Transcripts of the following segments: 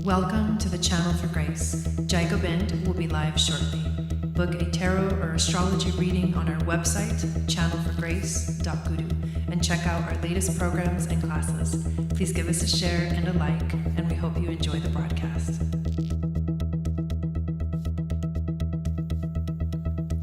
Welcome to the Channel for Grace. Gobind will be live shortly. Book a tarot or astrology reading on our website, channelforgrace.guru, and check out our latest programs and classes. Please give us a share and a like, and we hope you enjoy the broadcast.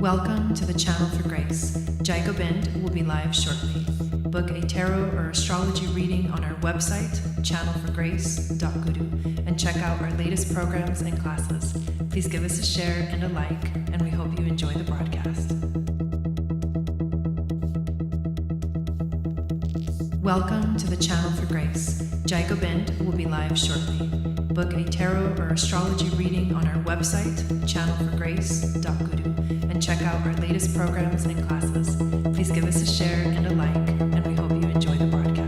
Welcome to the Channel for Grace. Gobind will be live shortly. Book a tarot or astrology reading on our website, channelforgrace.guru, and check out our latest programs and classes. Please give us a share and a like, and we hope you enjoy the broadcast. Welcome to the Channel for Grace. Gobind will be live shortly. Book a tarot or astrology reading on our website, channelforgrace.guru, and check out our latest programs and classes. Please give us a share and a like, and we hope you enjoy the broadcast.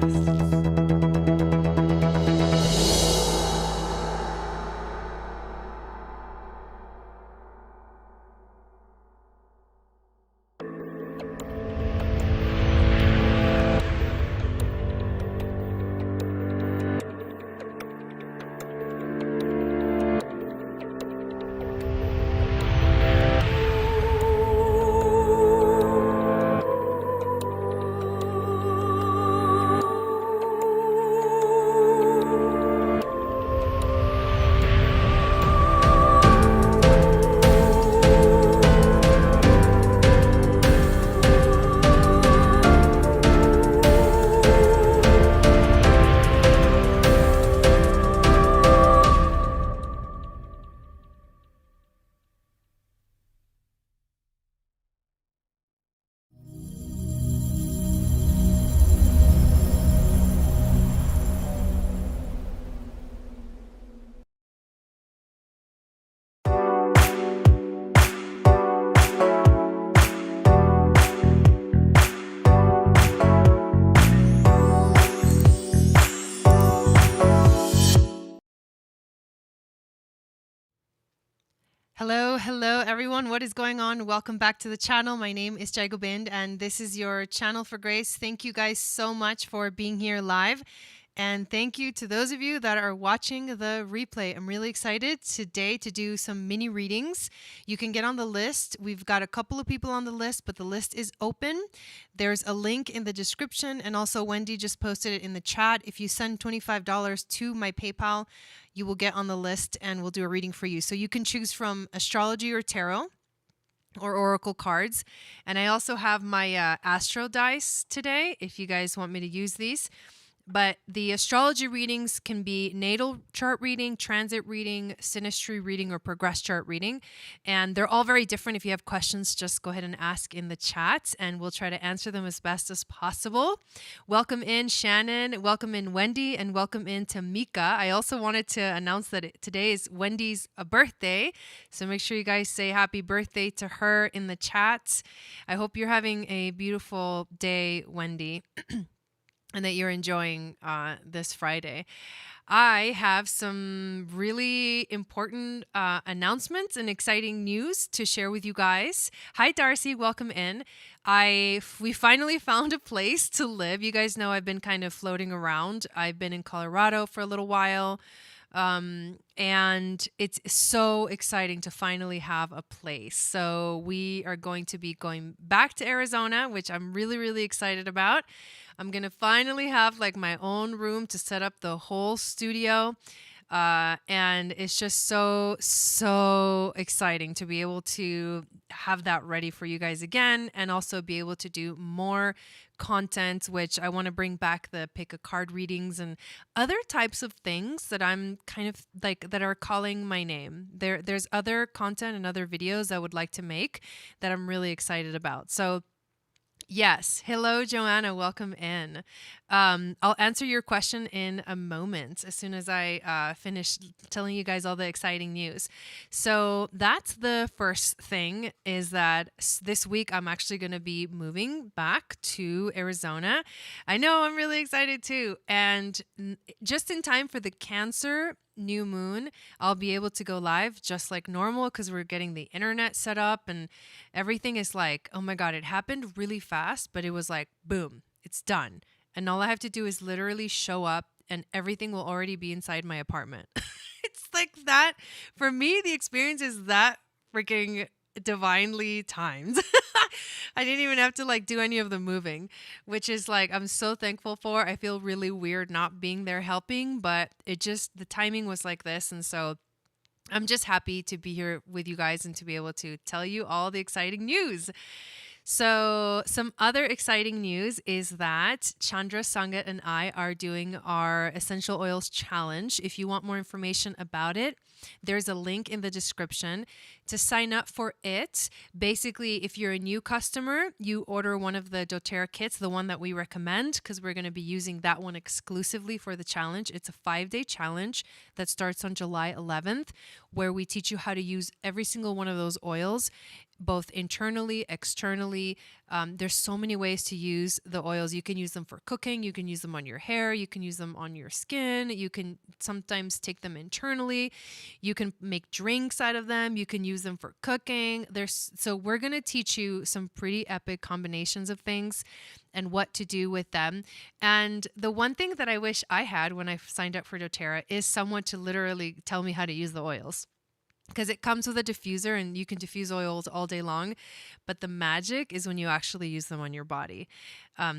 Hello everyone. What is going on? Welcome back to the channel. My name is Gobind, and this is your Channel for Grace. Thank you guys so much for being here live. And thank you to those of you that are watching the replay. I'm really excited today to do some mini readings. You can get on the list. We've got a couple of people on the list, but the list is open. There's a link in the description, and also Wendy just posted it in the chat. If you send $25 to my PayPal, you will get on the list and we'll do a reading for you. So you can choose from astrology or tarot or oracle cards. And I also have my astro dice today if you guys want me to use these. But the astrology readings can be natal chart reading, transit reading, synastry reading, or progress chart reading. And they're all very different. If you have questions, just go ahead and ask in the chat and we'll try to answer them as best as possible. Welcome in Shannon, welcome in Wendy, and welcome in Tamika. I also wanted to announce that today is Wendy's birthday. So make sure you guys say happy birthday to her in the chat. I hope you're having a beautiful day, Wendy. And that you're enjoying this Friday. I have some really important announcements and exciting news to share with you guys. Hi, Darcy. Welcome in. We finally found a place to live. You guys know I've been kind of floating around. I've been in Colorado for a little while. And it's so exciting to finally have a place. So we are going to be going back to Arizona, which I'm really, really excited about. I'm going to finally have like my own room to set up the whole studio. And it's just so exciting to be able to have that ready for you guys again, and also be able to do more content, which I want to bring back the pick a card readings and other types of things that I'm kind of like that are calling my name. There's other content and other videos I would like to make that I'm really excited about. So yes. Hello, Joanna. Welcome in. I'll answer your question in a moment as soon as I finish telling you guys all the exciting news. So that's the first thing, is that this week I'm actually going to be moving back to Arizona. I know, I'm really excited too. And just in time for the Cancer new moon, I'll be able to go live just like normal because we're getting the internet set up and everything is like, oh my God, it happened really fast, but it was like, boom, it's done. And all I have to do is literally show up and everything will already be inside my apartment. It's like that. For me, the experience is that freaking divinely timed. I didn't even have to like do any of the moving, which is like, I'm so thankful for. I feel really weird not being there helping, but it just, the timing was like this. And so I'm just happy to be here with you guys and to be able to tell you all the exciting news. So some other exciting news is that Chandra, Sangat, and I are doing our Essential Oils Challenge. If you want more information about it, there's a link in the description to sign up for it. Basically, if you're a new customer, you order one of the doTERRA kits, the one that we recommend, because we're going to be using that one exclusively for the challenge. It's a 5-day challenge that starts on July 11th, where we teach you how to use every single one of those oils, both internally, externally. There's so many ways to use the oils. You can use them for cooking. You can use them on your hair. You can use them on your skin. You can sometimes take them internally. You can make drinks out of them. You can use them for cooking. So we're going to teach you some pretty epic combinations of things and what to do with them. And the one thing that I wish I had when I signed up for doTERRA is someone to literally tell me how to use the oils. Because it comes with a diffuser and you can diffuse oils all day long. But the magic is when you actually use them on your body.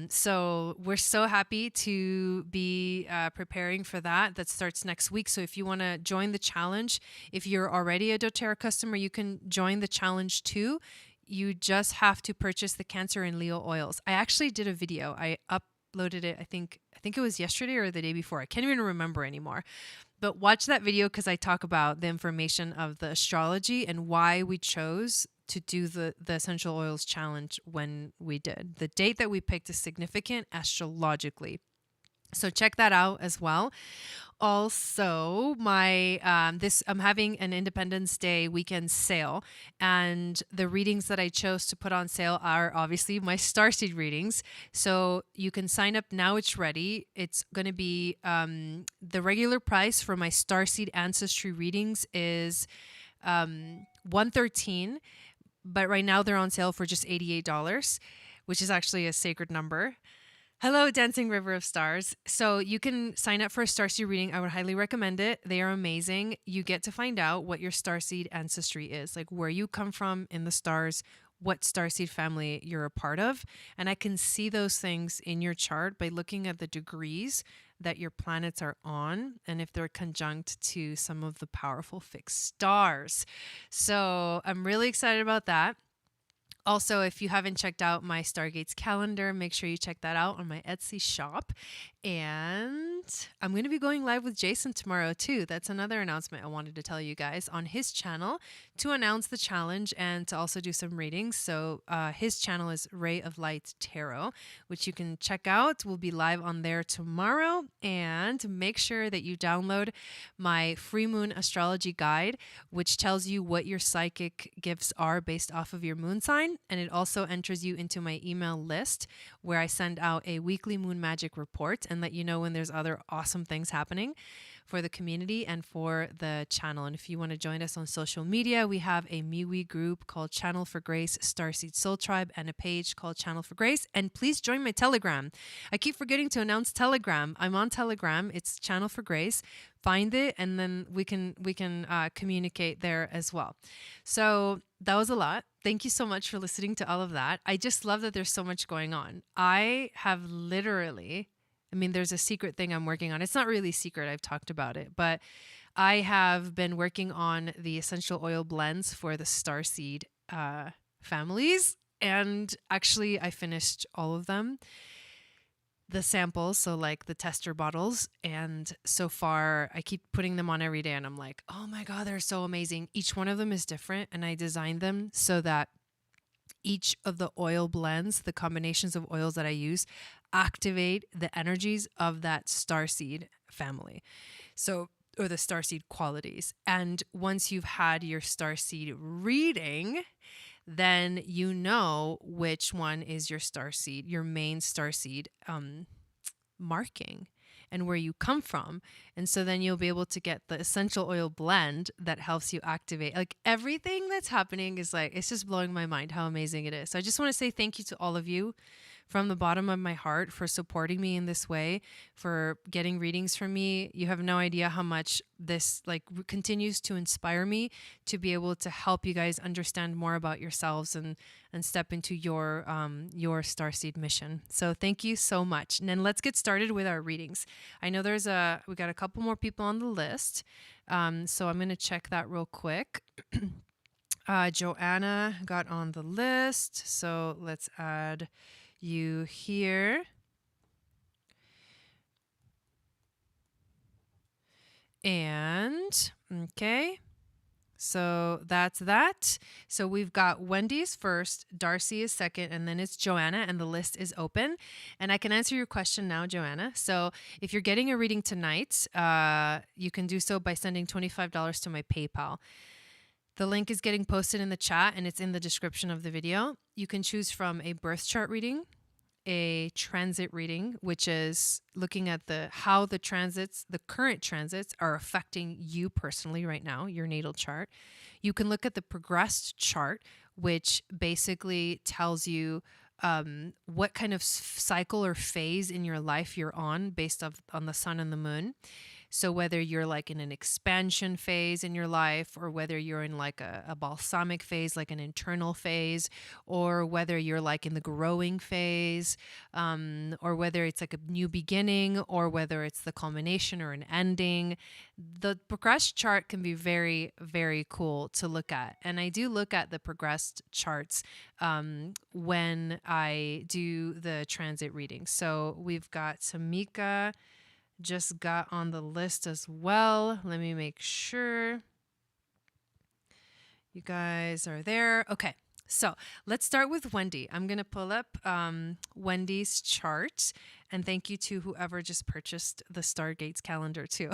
So we're so happy to be preparing for that. That starts next week. So if you want to join the challenge, if you're already a doTERRA customer, you can join the challenge too. You just have to purchase the Cancer and Leo oils. I actually did a video. I uploaded it, I think it was yesterday or the day before. I can't even remember anymore. But watch that video because I talk about the information of the astrology and why we chose to do the Essential Oils Challenge when we did. The date that we picked is significant astrologically. So check that out as well. Also, I'm having an Independence Day weekend sale, and the readings that I chose to put on sale are obviously my starseed readings. So you can sign up now. It's ready. It's going to be the regular price for my starseed ancestry readings is $113, but right now they're on sale for just $88, which is actually a sacred number. Hello, Dancing River of Stars. So you can sign up for a starseed reading. I would highly recommend it. They are amazing. You get to find out what your starseed ancestry is, like where you come from in the stars, what starseed family you're a part of. And I can see those things in your chart by looking at the degrees that your planets are on and if they're conjunct to some of the powerful fixed stars. So I'm really excited about that. Also, if you haven't checked out my Stargates calendar, make sure you check that out on my Etsy shop. And I'm going to be going live with Jason tomorrow too. That's another announcement I wanted to tell you guys on his channel to announce the challenge and to also do some readings. So his channel is Ray of Light Tarot, which you can check out. We'll be live on there tomorrow. And make sure that you download my free moon astrology guide, which tells you what your psychic gifts are based off of your moon sign. And it also enters you into my email list where I send out a weekly moon magic report and let you know when there's other awesome things happening for the community and for the channel. And if you want to join us on social media, we have a MeWe group called Channel for Grace, Starseed Soul Tribe, and a page called Channel for Grace. And please join my Telegram. I keep forgetting to announce Telegram. I'm on Telegram. It's Channel for Grace. Find it, and then we can communicate there as well. So that was a lot. Thank you so much for listening to all of that. I just love that there's so much going on. I have literally, there's a secret thing I'm working on. It's not really secret. I've talked about it, but I have been working on the essential oil blends for the starseed families. And actually I finished all of them, the samples. So like the tester bottles. And so far I keep putting them on every day and I'm like, oh my God, they're so amazing. Each one of them is different. And I designed them so that each of the oil blends, the combinations of oils that I use, activate the energies of that starseed family. So, or the starseed qualities. And once you've had your starseed reading, then you know which one is your starseed, your main starseed marking and where you come from. And so then you'll be able to get the essential oil blend that helps you activate. Like everything that's happening is like, it's just blowing my mind how amazing it is. So I just want to say thank you to all of you from the bottom of my heart for supporting me in this way, for getting readings from me. You have no idea how much this continues to inspire me to be able to help you guys understand more about yourselves and step into your starseed mission. So thank you so much. And then let's get started with our readings. I know we got a couple more people on the list. So I'm going to check that real quick. Joanna got on the list, so let's add you here. And, okay, so that's that. So we've got Wendy's first, Darcy is second, and then it's Joanna, and the list is open. And I can answer your question now, Joanna. So if you're getting a reading tonight, you can do so by sending $25 to my PayPal. The link is getting posted in the chat and it's in the description of the video. You can choose from a birth chart reading, a transit reading, which is looking at how the current transits are affecting you personally right now, your natal chart. You can look at the progressed chart, which basically tells you what kind of cycle or phase in your life you're on based on the sun and the moon. So whether you're like in an expansion phase in your life, or whether you're in like a balsamic phase, like an internal phase, or whether you're like in the growing phase, or whether it's like a new beginning, or whether it's the culmination or an ending, the progressed chart can be very, very cool to look at. And I do look at the progressed charts when I do the transit reading. So we've got Tamika just got on the list as well. Let me make sure you guys are there. Okay, so let's start with Wendy. I'm going to pull up Wendy's chart, and thank you to whoever just purchased the Stargates calendar too.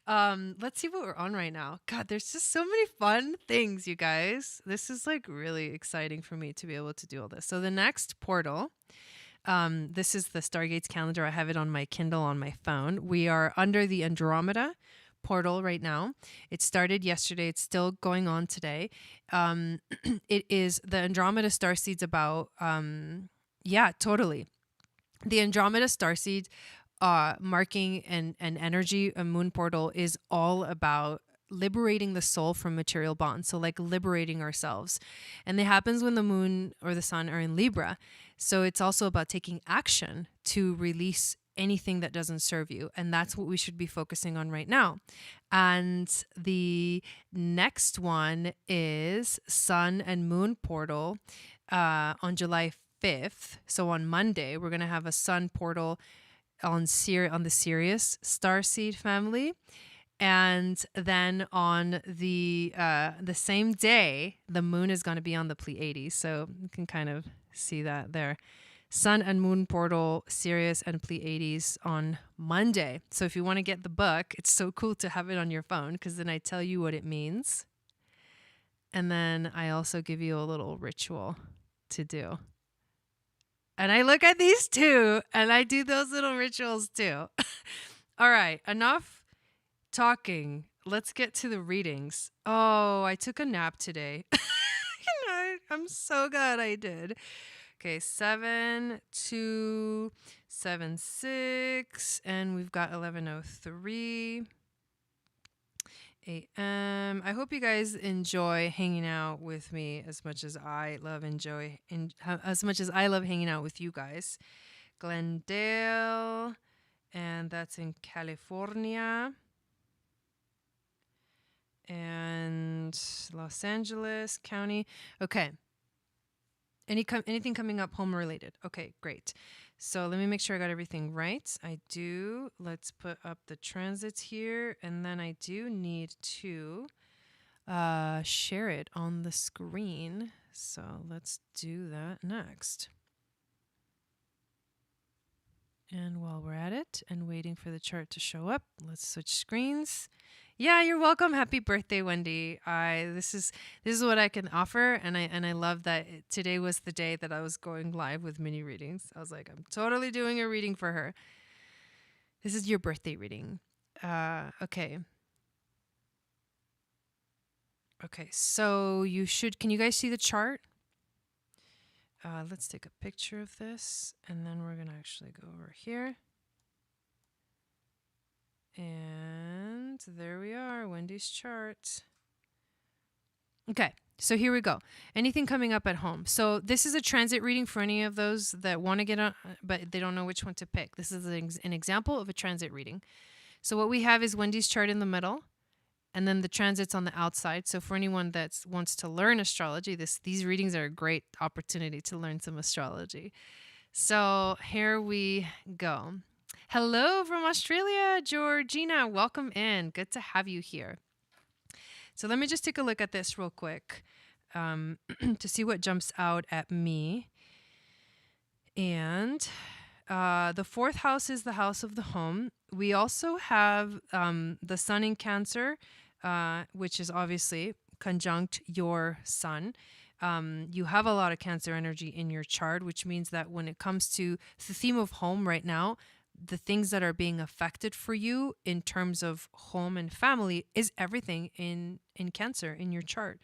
Let's see what we're on right now. God, there's just so many fun things, you guys. This is like really exciting for me to be able to do all this. So the next portal, this is the Stargates calendar. I have it on my Kindle on my phone. We are under the Andromeda portal right now. It started yesterday. It's still going on today. It is the Andromeda starseeds about, yeah, totally. The Andromeda starseed marking an energy, a moon portal, is all about liberating the soul from material bonds. So like liberating ourselves. And it happens when the moon or the sun are in Libra. So it's also about taking action to release anything that doesn't serve you. And that's what we should be focusing on right now. And the next one is Sun and Moon portal on July 5th. So on Monday, we're going to have a Sun portal on the Sirius starseed family. And then on the same day, the moon is going to be on the Pleiades. So you can kind of see that there. Sun and Moon portal, Sirius and Pleiades on Monday. So if you want to get the book, it's so cool to have it on your phone, because then I tell you what it means. And then I also give you a little ritual to do. And I look at these too, and I do those little rituals too. All right, enough talking. Let's get to the readings. Oh, I took a nap today. I'm so glad I did. Okay, 7:02:76, and we've got 11:03 a.m. I hope you guys enjoy hanging out with me as much as I love hanging out with you guys. Glendale, and that's in California. And Los Angeles County. Okay. Anything coming up home related? Okay, great. So let me make sure I got everything right. I do. Let's put up the transits here. And then I do need to share it on the screen. So let's do that next. And while we're at it and waiting for the chart to show up, let's switch screens. Yeah, you're welcome. Happy birthday, Wendy. This is what I can offer, and I love that today was the day that I was going live with mini readings. I was like, I'm totally doing a reading for her. This is your birthday reading. Okay. Okay, so can you guys see the chart? Let's take a picture of this, and then we're going to actually go over here. And there we are, Wendy's chart. Okay, so here we go. Anything coming up at home. So this is a transit reading for any of those that want to get on, but they don't know which one to pick. This is an example of a transit reading. So what we have is Wendy's chart in the middle, and then the transits on the outside. So for anyone that wants to learn astrology, these readings are a great opportunity to learn some astrology. So here we go. Hello from Australia, Georgina. Welcome in. Good to have you here. So let me just take a look at this real quick to see what jumps out at me. And the fourth house is the house of the home. We also have the sun in Cancer, which is obviously conjunct your sun. You have a lot of Cancer energy in your chart, which means that when it comes to the theme of home right now, the things that are being affected for you in terms of home and family is everything in Cancer in your chart,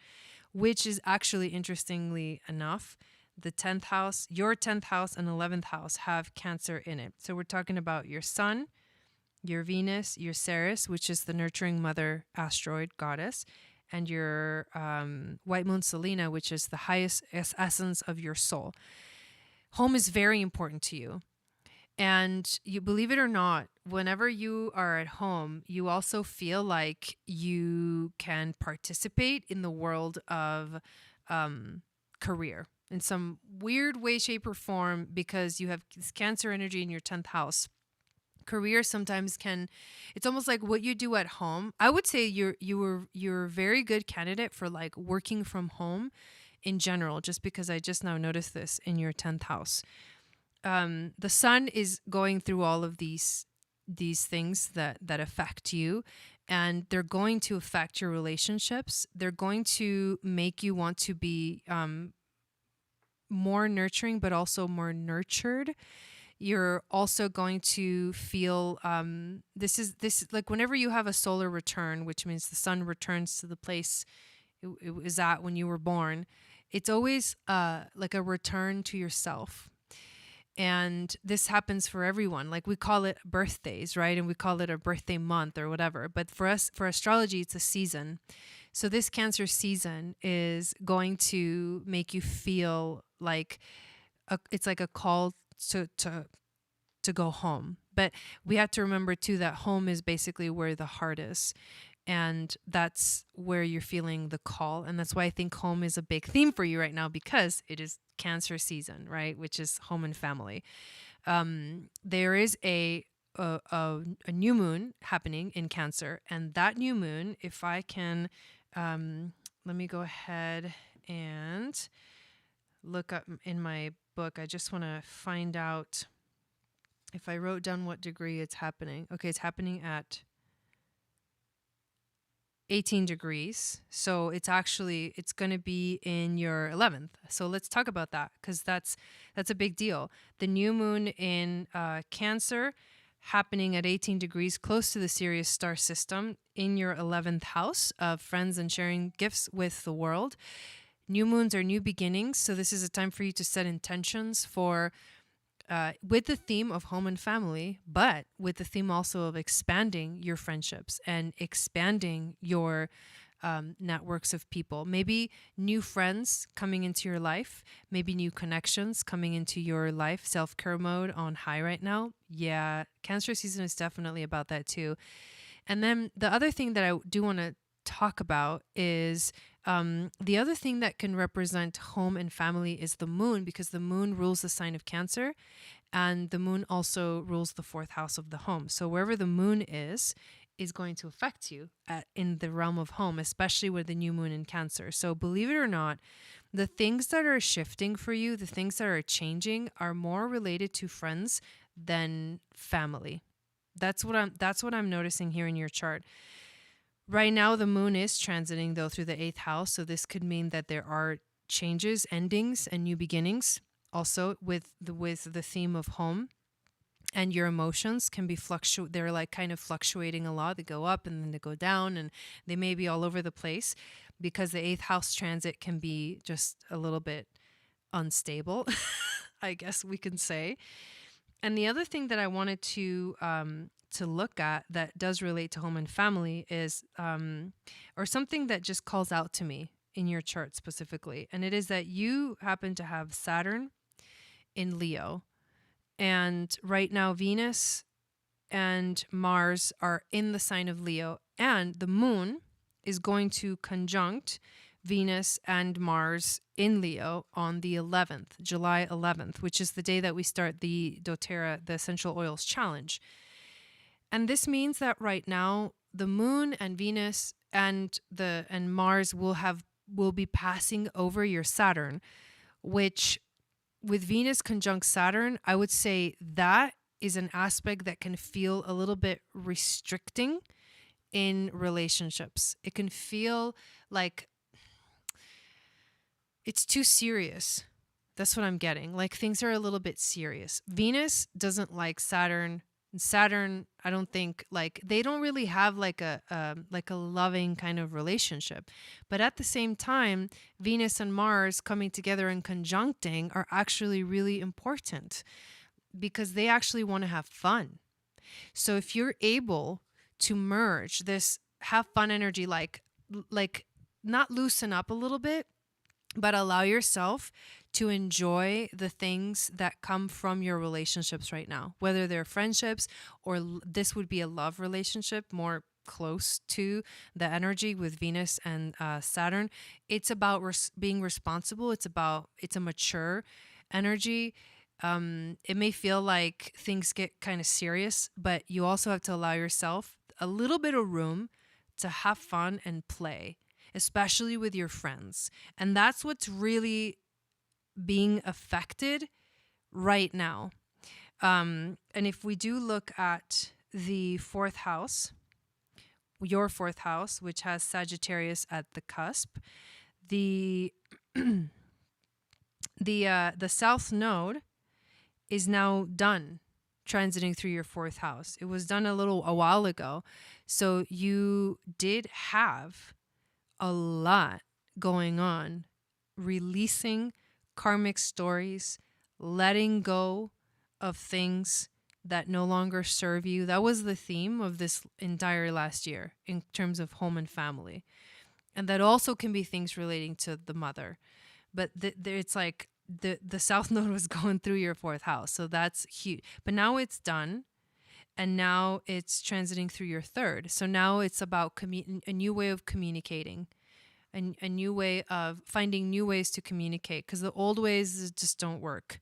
which is actually, interestingly enough, the 10th house, your 10th house and 11th house have Cancer in it. So we're talking about your sun, your Venus, your Ceres, which is the nurturing mother asteroid goddess, and your white moon Selena, which is the highest essence of your soul. Home is very important to you. And you believe it or not, whenever you are at home, you also feel like you can participate in the world of career in some weird way, shape, or form, because you have this Cancer energy in your 10th house. Career sometimes it's almost like what you do at home. I would say you're a very good candidate for like working from home in general, just because I just now noticed this in your 10th house. The sun is going through all of these things that affect you, and they're going to affect your relationships. They're going to make you want to be more nurturing, but also more nurtured. You're also going to feel this like whenever you have a solar return, which means the sun returns to the place it was at when you were born. It's always like a return to yourself. And this happens for everyone. Like we call it birthdays, right? And we call it a birthday month or whatever. But for us, for astrology, it's a season. So this Cancer season is going to make you feel like it's like a call to go home. But we have to remember too that home is basically where the heart is. And that's where you're feeling the call. And that's why I think home is a big theme for you right now, because it is Cancer season, right? Which is home and family. There is a new moon happening in Cancer. And that new moon, if I can, let me go ahead and look up in my book. I just want to find out if I wrote down what degree it's happening. Okay, it's happening at 18 degrees. So it's going to be in your 11th. So let's talk about that, because that's a big deal. The new moon in Cancer happening at 18 degrees, close to the Sirius star system, in your 11th house of friends and sharing gifts with the world. New moons are new beginnings. So this is a time for you to set intentions for with the theme of home and family, but with the theme also of expanding your friendships and expanding your networks of people. Maybe new friends coming into your life, maybe new connections coming into your life. Self-care mode on high right now. Yeah, Cancer season is definitely about that too. And then the other thing that I do want to talk about is the other thing that can represent home and family is the moon, because the moon rules the sign of Cancer, and the moon also rules the fourth house of the home. So wherever the moon is going to affect you in the realm of home, especially with the new moon in Cancer. So believe it or not, the things that are shifting for you, the things that are changing, are more related to friends than family. That's what I'm noticing here in your chart. Right now, the moon is transiting, though, through the 8th house. So this could mean that there are changes, endings, and new beginnings. Also, with the theme of home, and your emotions can be they're like kind of fluctuating a lot. They go up and then they go down, and they may be all over the place, because the 8th house transit can be just a little bit unstable, I guess we can say. And the other thing that I wanted to look at that does relate to home and family is, or something that just calls out to me in your chart specifically, and it is that you happen to have Saturn in Leo, and right now Venus and Mars are in the sign of Leo, and the moon is going to conjunct Venus and Mars in Leo on the 11th, July 11th, which is the day that we start the doTERRA, the Essential Oils Challenge. And this means that right now the moon and Venus and Mars will be passing over your Saturn, which with Venus conjunct Saturn, I would say that is an aspect that can feel a little bit restricting in relationships. It can feel like it's too serious. That's what I'm getting. Like things are a little bit serious. Venus doesn't like Saturn. And Saturn, I don't think, like they don't really have like a loving kind of relationship. But at the same time, Venus and Mars coming together and conjuncting are actually really important because they actually want to have fun. So if you're able to merge this have fun energy, like not loosen up a little bit, but allow yourself to enjoy the things that come from your relationships right now, whether they're friendships or this would be a love relationship more close to the energy with Venus and Saturn. It's about being responsible. It's a mature energy. It may feel like things get kind of serious, but you also have to allow yourself a little bit of room to have fun and play, especially with your friends. And that's what's really being affected right now. And if we do look at the fourth house, your fourth house, which has Sagittarius at the cusp, the South Node is now done transiting through your fourth house. It was done a while ago. So you did have a lot going on, releasing karmic stories, letting go of things that no longer serve you. That was the theme of this entire last year in terms of home and family. And that also can be things relating to the mother. But it's like the South Node was going through your fourth house. So that's huge. But now it's done. And now it's transiting through your third. So now it's about a new way of communicating, a new way of finding new ways to communicate, because the old ways just don't work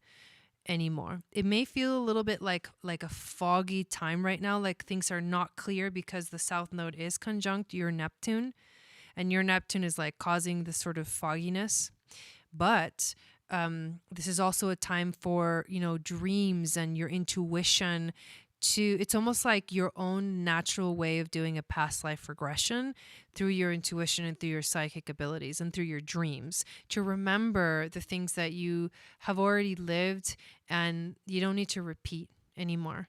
anymore. It may feel a little bit like a foggy time right now, like things are not clear because the South Node is conjunct your Neptune, and your Neptune is like causing this sort of fogginess. But this is also a time for, dreams and your intuition. It's almost like your own natural way of doing a past life regression through your intuition and through your psychic abilities and through your dreams, to remember the things that you have already lived and you don't need to repeat anymore.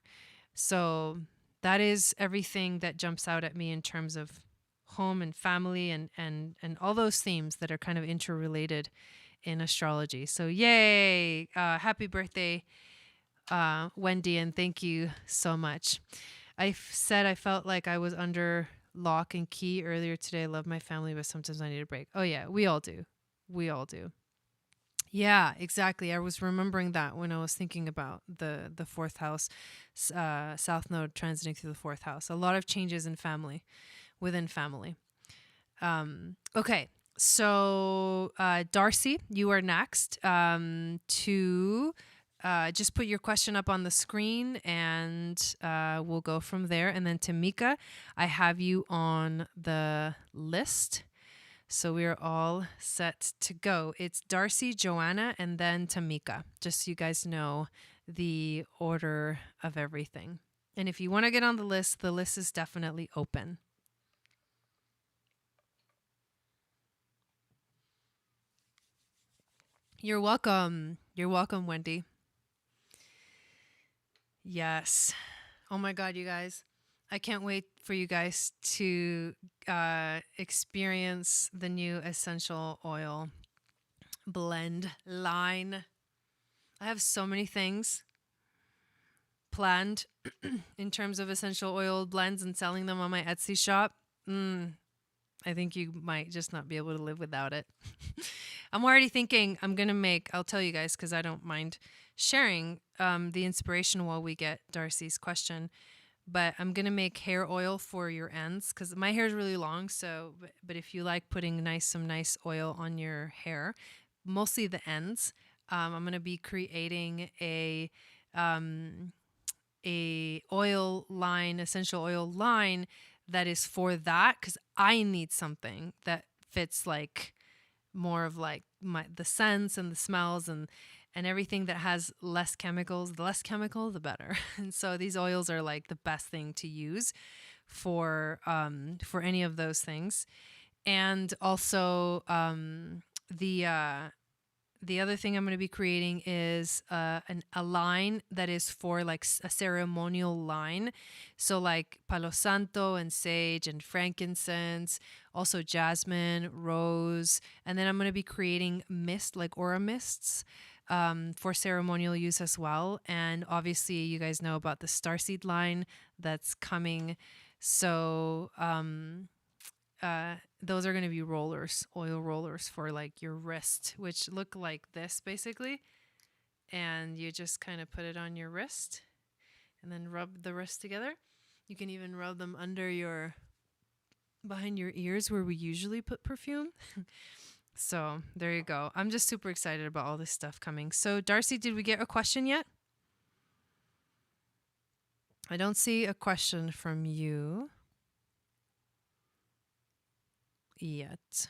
So that is everything that jumps out at me in terms of home and family and all those themes that are kind of interrelated in astrology. So yay! Happy birthday, Wendy, and thank you so much. I said I felt like I was under lock and key earlier today. I love my family, but sometimes I need a break. Oh yeah, we all do. We all do. Yeah, exactly. I was remembering that when I was thinking about the fourth house, South Node transiting through the fourth house. A lot of changes in family, within family. Okay. So, Darcy, you are next to just put your question up on the screen and we'll go from there. And then Tamika, I have you on the list. So we are all set to go. It's Darcy, Joanna, and then Tamika, just so you guys know the order of everything. And if you want to get on the list is definitely open. You're welcome. You're welcome, Wendy. Yes. Oh my God, you guys. I can't wait for you guys to experience the new essential oil blend line. I have so many things planned in terms of essential oil blends and selling them on my Etsy shop. I think you might just not be able to live without it. I'm already thinking I'm going to make, I'll tell you guys because I don't mind sharing the inspiration while we get Darcy's question. But I'm going to make hair oil for your ends because my hair is really long. So, but if you like putting some nice oil on your hair, mostly the ends, I'm going to be creating a oil line, essential oil line that is for that because I need something that fits like more of like the scents and the smells and everything that has less chemicals. The less chemical, the better. And so these oils are like the best thing to use for any of those things. And also the other thing I'm going to be creating is a line that is for like a ceremonial line. So like Palo Santo and sage and frankincense, also jasmine, rose. And then I'm going to be creating mist, like aura mists for ceremonial use as well. And obviously you guys know about the starseed line that's coming. So those are going to be rollers, oil rollers for like your wrist, which look like this basically. And you just kind of put it on your wrist and then rub the wrist together. You can even rub them under behind your ears where we usually put perfume. So there you go. I'm just super excited about all this stuff coming. So Darcy, did we get a question yet? I don't see a question from you yet.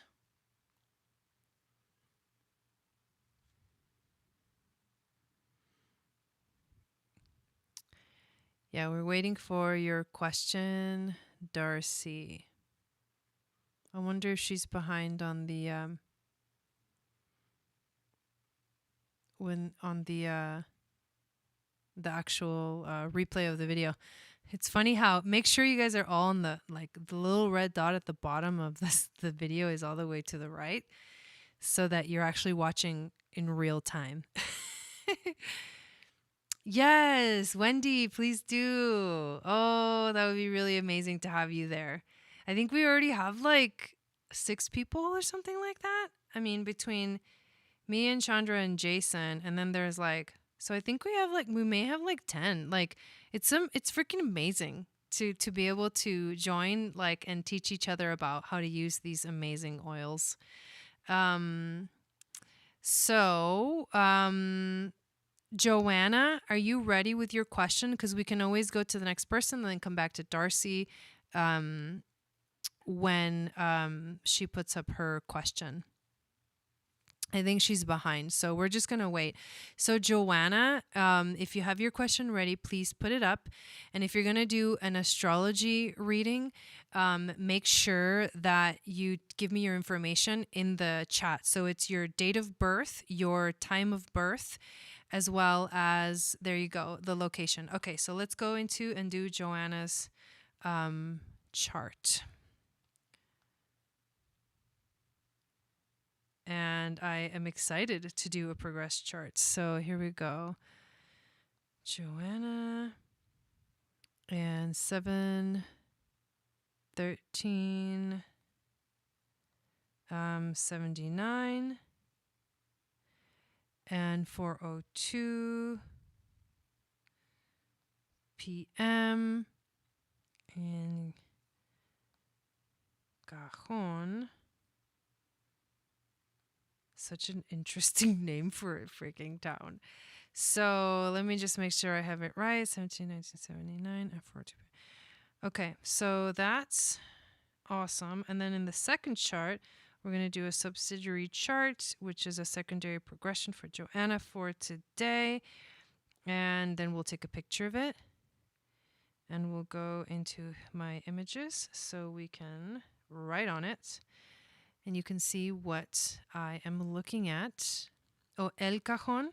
Yeah, we're waiting for your question, Darcy. I wonder if she's behind on the the actual replay of the video. It's funny how make sure you guys are all on the little red dot at the bottom of the video is all the way to the right so that you're actually watching in real time. Yes, Wendy, please do. Oh, that would be really amazing to have you there. I think we already have like 6 people or something like that. I mean, between me and Chandra and Jason, and then there's like, so I think we may have like 10. Like it's freaking amazing to be able to join like and teach each other about how to use these amazing oils. Joanna, are you ready with your question? Because we can always go to the next person and then come back to Darcy when she puts up her question. I think she's behind, so we're just going to wait. So Joanna, if you have your question ready, please put it up. And if you're going to do an astrology reading, make sure that you give me your information in the chat. So it's your date of birth, your time of birth, as well as, there you go, the location. Okay, so let's go into and do Joanna's chart. And I am excited to do a progress chart. So here we go. Joanna and 7/13 79 and 4:02 p.m. in Cajon. Such an interesting name for a freaking town. So let me just make sure I have it right. 1979 and 4:02. Okay, so that's awesome. And then in the second chart, we're going to do a subsidiary chart, which is a secondary progression for Joanna for today. And then we'll take a picture of it. And we'll go into my images so we can write on it. And you can see what I am looking at. Oh, El Cajon.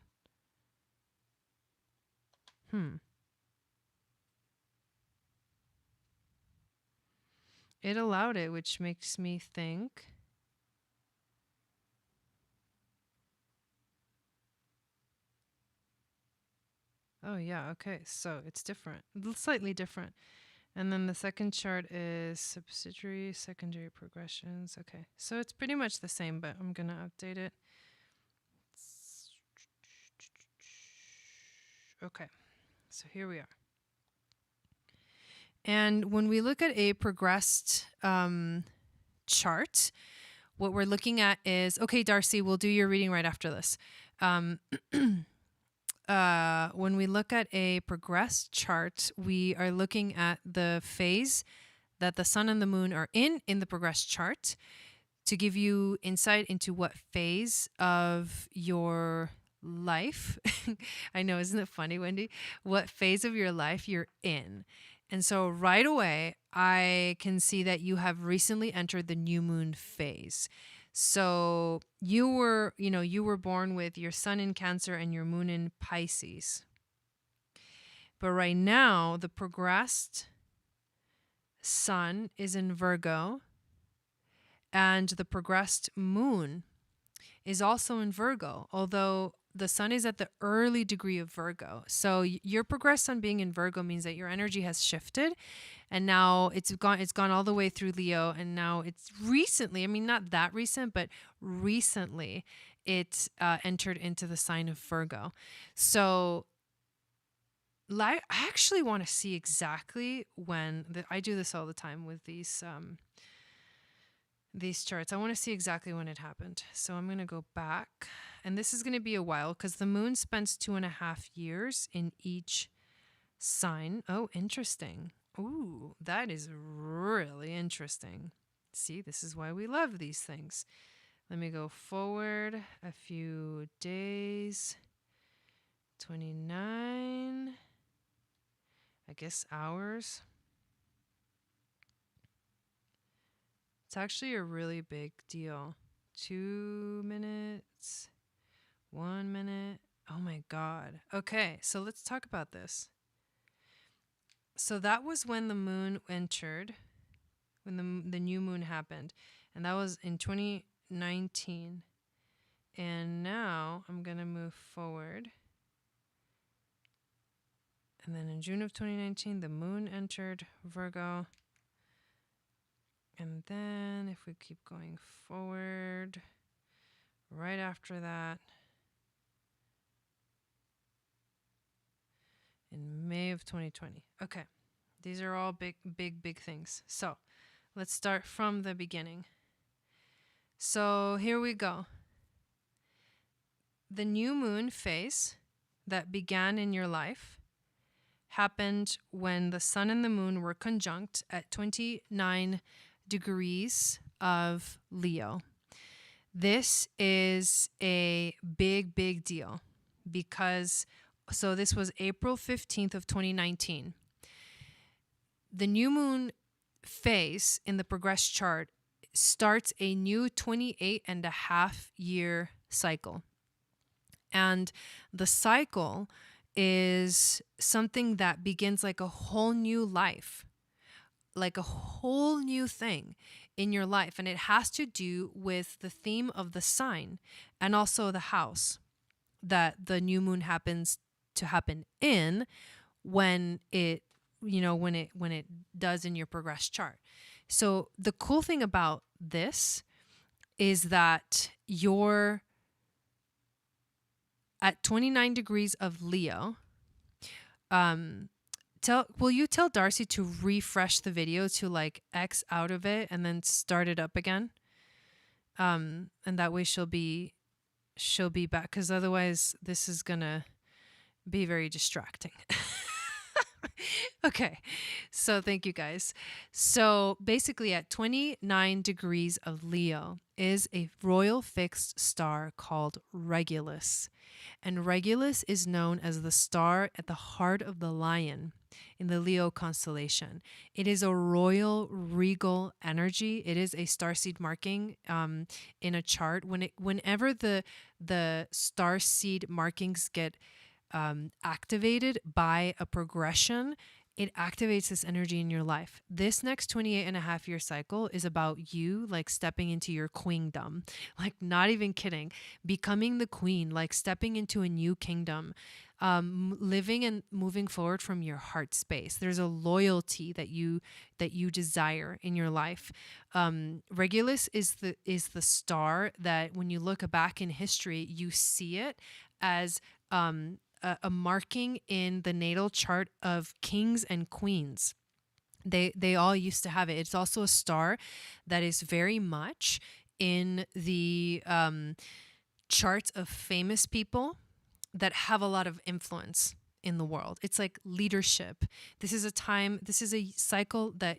It allowed it, which makes me think. Oh, yeah. Okay. So it's different, slightly different. And then the second chart is subsidiary, secondary progressions. Okay. So it's pretty much the same, but I'm going to update it. Okay. So here we are. And when we look at a progressed chart, what we're looking at is, okay, Darcy, we'll do your reading right after this. When we look at a progressed chart, we are looking at the phase that the sun and the moon are in the progressed chart to give you insight into what phase of your life, I know, isn't it funny, Wendy? What phase of your life you're in. And so right away, I can see that you have recently entered the new moon phase. So you were born with your sun in Cancer and your moon in Pisces. But right now, the progressed sun is in Virgo, and the progressed moon is also in Virgo, although the sun is at the early degree of Virgo. So your progressed sun being in Virgo means that your energy has shifted, and now it's gone all the way through Leo, and now it's recently, I mean, not that recent, but recently it entered into the sign of Virgo. So I actually want to see exactly when I do this all the time with these charts. I want to see exactly when it happened. So I'm going to go back, and this is going to be a while because the moon spends 2.5 years in each sign. Oh, interesting. Ooh, that is really interesting. See, this is why we love these things. Let me go forward a few days. 29, I guess, hours. It's actually a really big deal. 2 minutes, 1 minute. Oh my God. Okay, so let's talk about this. So that was when the moon entered, when the new moon happened, and that was in 2019. And now I'm going to move forward. And then in June of 2019, the moon entered Virgo. And then if we keep going forward, right after that, in May of 2020. Okay, these are all big things. So let's start from the beginning. So here we go. The new moon phase that began in your life happened when the sun and the moon were conjunct at 29 degrees of Leo. This is a big deal because, so this was April 15th of 2019. The new moon phase in the progressed chart starts a new 28.5-year cycle. And the cycle is something that begins like a whole new life, like a whole new thing in your life. And it has to do with the theme of the sign and also the house that the new moon happens to happen in when it, when it does in your progressed chart. So the cool thing about this is that you're at 29 degrees of Leo. Will you tell Darcy to refresh the video to like X out of it and then start it up again? And that way she'll be back, because otherwise this is gonna be very distracting. Okay, so thank you guys. So basically at 29 degrees of Leo is a royal fixed star called Regulus. And Regulus is known as the star at the heart of the lion in the Leo constellation. It is a royal regal energy. It is a starseed marking in a chart. Whenever the starseed markings get activated by a progression, it activates this energy in your life. This next 28.5-year cycle is about you like stepping into your queendom, like not even kidding, becoming the queen, like stepping into a new kingdom. living and moving forward from your heart space. There's a loyalty that you desire in your life. Regulus is the star that when you look back in history, you see it as a marking in the natal chart of kings and queens. They all used to have it. It's also a star that is very much in the charts of famous people that have a lot of influence in the world. It's like leadership. This is a cycle that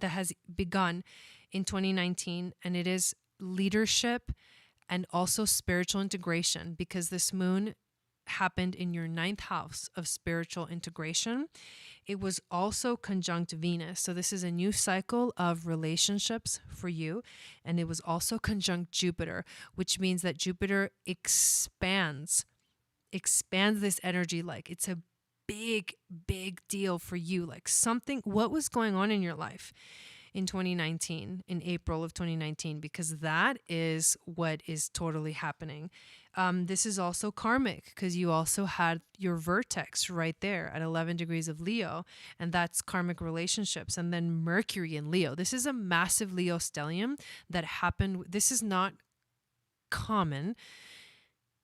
has begun in 2019, and it is leadership and also spiritual integration, because this moon happened in your 9th house of spiritual integration. It was also conjunct Venus. So this is a new cycle of relationships for you. And it was also conjunct Jupiter, which means that Jupiter expands this energy. Like it's a big deal for you. Like what was going on in your life in 2019, in April of 2019, because that is what is totally happening. This is also karmic, because you also had your vertex right there at 11 degrees of Leo, and that's karmic relationships. And then Mercury in Leo. This is a massive Leo stellium that happened. This is not common.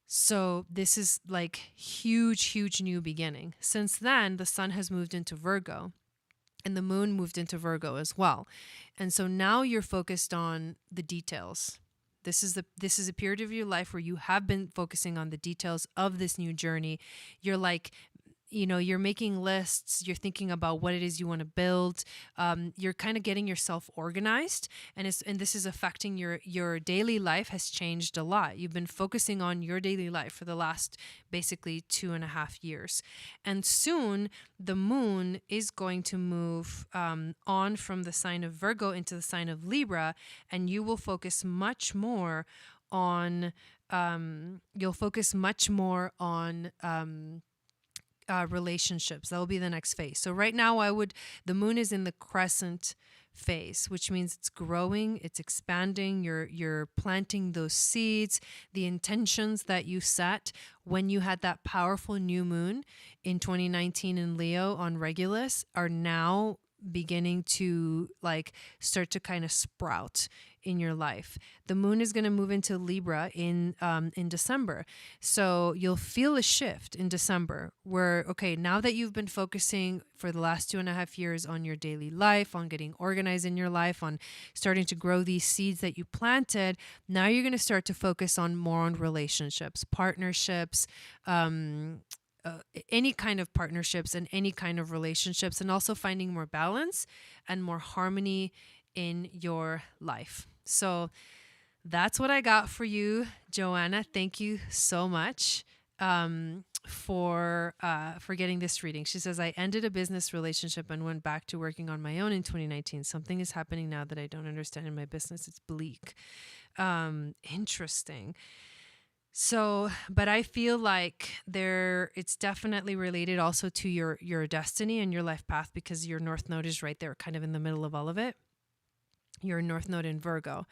So this is like huge new beginning. Since then, the sun has moved into Virgo, and the moon moved into Virgo as well. And so now you're focused on the details. This is a period of your life where you have been focusing on the details of this new journey. You're like, you're making lists, you're thinking about what it is you want to build. You're kind of getting yourself organized, and this is affecting your daily life has changed a lot. You've been focusing on your daily life for the last basically 2.5 years. And soon the moon is going to move on from the sign of Virgo into the sign of Libra, and you will focus much more on relationships. That will be the next phase. So right now the moon is in the crescent phase, which means it's growing, it's expanding, you're planting those seeds. The intentions that you set when you had that powerful new moon in 2019 in Leo on Regulus are now beginning to start to kind of sprout in your life. The moon is going to move into Libra in December. So you'll feel a shift in December where, okay, now that you've been focusing for the last 2.5 years on your daily life, on getting organized in your life, on starting to grow these seeds that you planted, now you're going to start to focus more on relationships, partnerships, any kind of partnerships and any kind of relationships, and also finding more balance and more harmony in your life. So that's what I got for you, Joanna. Thank you so much for getting this reading. She says, I ended a business relationship and went back to working on my own in 2019. Something is happening now that I don't understand in my business. It's bleak. Interesting. So, but I feel like it's definitely related also to your destiny and your life path, because your North Node is right there, kind of in the middle of all of it. Your North Node in Virgo.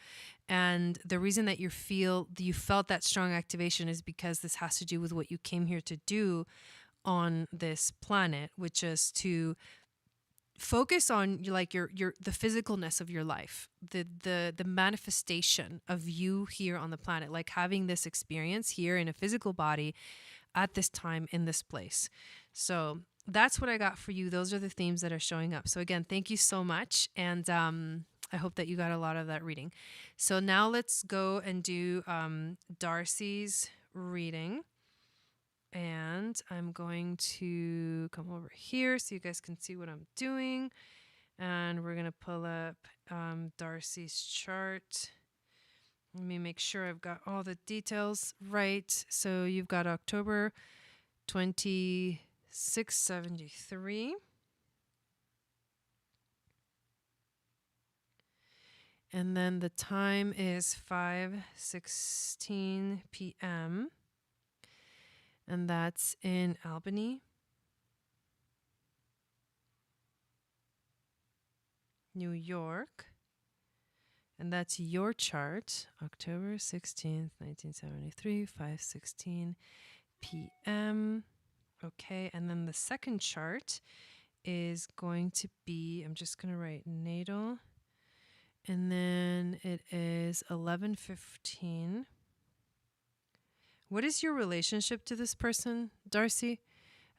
And the reason that you felt that strong activation is because this has to do with what you came here to do on this planet, which is to focus on the physicalness of your life, the manifestation of you here on the planet, like having this experience here in a physical body at this time in this place. So that's what I got for you. Those are the themes that are showing up. So again, thank you so much. And I hope that you got a lot of that reading. So now let's go and do Darcy's reading. And I'm going to come over here so you guys can see what I'm doing. And we're going to pull up Darcy's chart. Let me make sure I've got all the details right. So you've got October 2673. And then the time is 5:16 p.m. And that's in Albany, New York. And that's your chart, October 16th, 1973, 5:16 p.m. Okay, and then the second chart is going to be, I'm just going to write natal, and then it is 11:15. What is your relationship to this person, Darcy?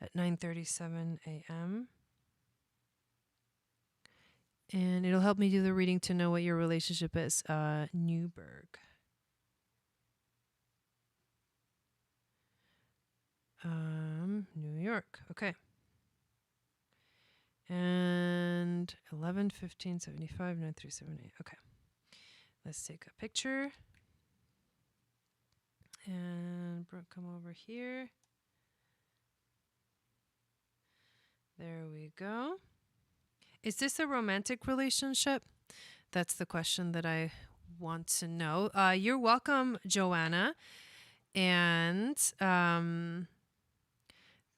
At 9:37 a.m. And it'll help me do the reading to know what your relationship is. Newburgh. New York. Okay. And 11:15:75 9378. Okay. Let's take a picture. And come over here. There we go. Is this a romantic relationship? That's the question that I want to know. You're welcome, Joanna. And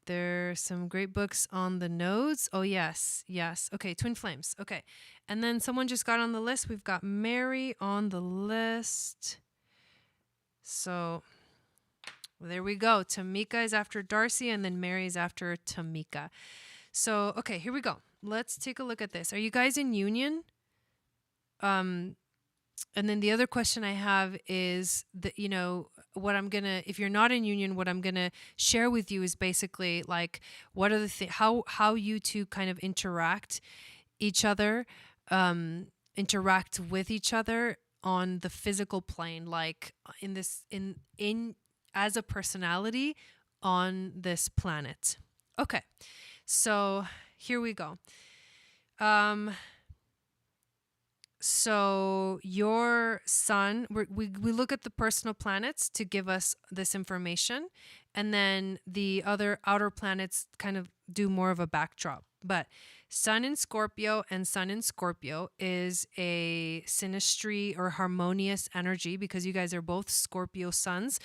there's some great books on the nodes. Oh, yes. Yes. Okay. Twin flames. Okay. And then someone just got on the list. We've got Mary on the list. So there we go. Tamika is after Darcy, and then Mary is after Tamika. So, okay, here we go. Let's take a look at this. Are you guys in union? And then the other question I have is that, you know, what I'm going to, if you're not in union, what I'm going to share with you is basically like, what are the how you two kind of interact each other, interact with each other on the physical plane, like in as a personality on this planet. Okay. So here we go. So your sun, we look at the personal planets to give us this information, and then the other outer planets kind of do more of a backdrop. But Sun in Scorpio and Sun in Scorpio is a synastry or harmonious energy because you guys are both Scorpio suns.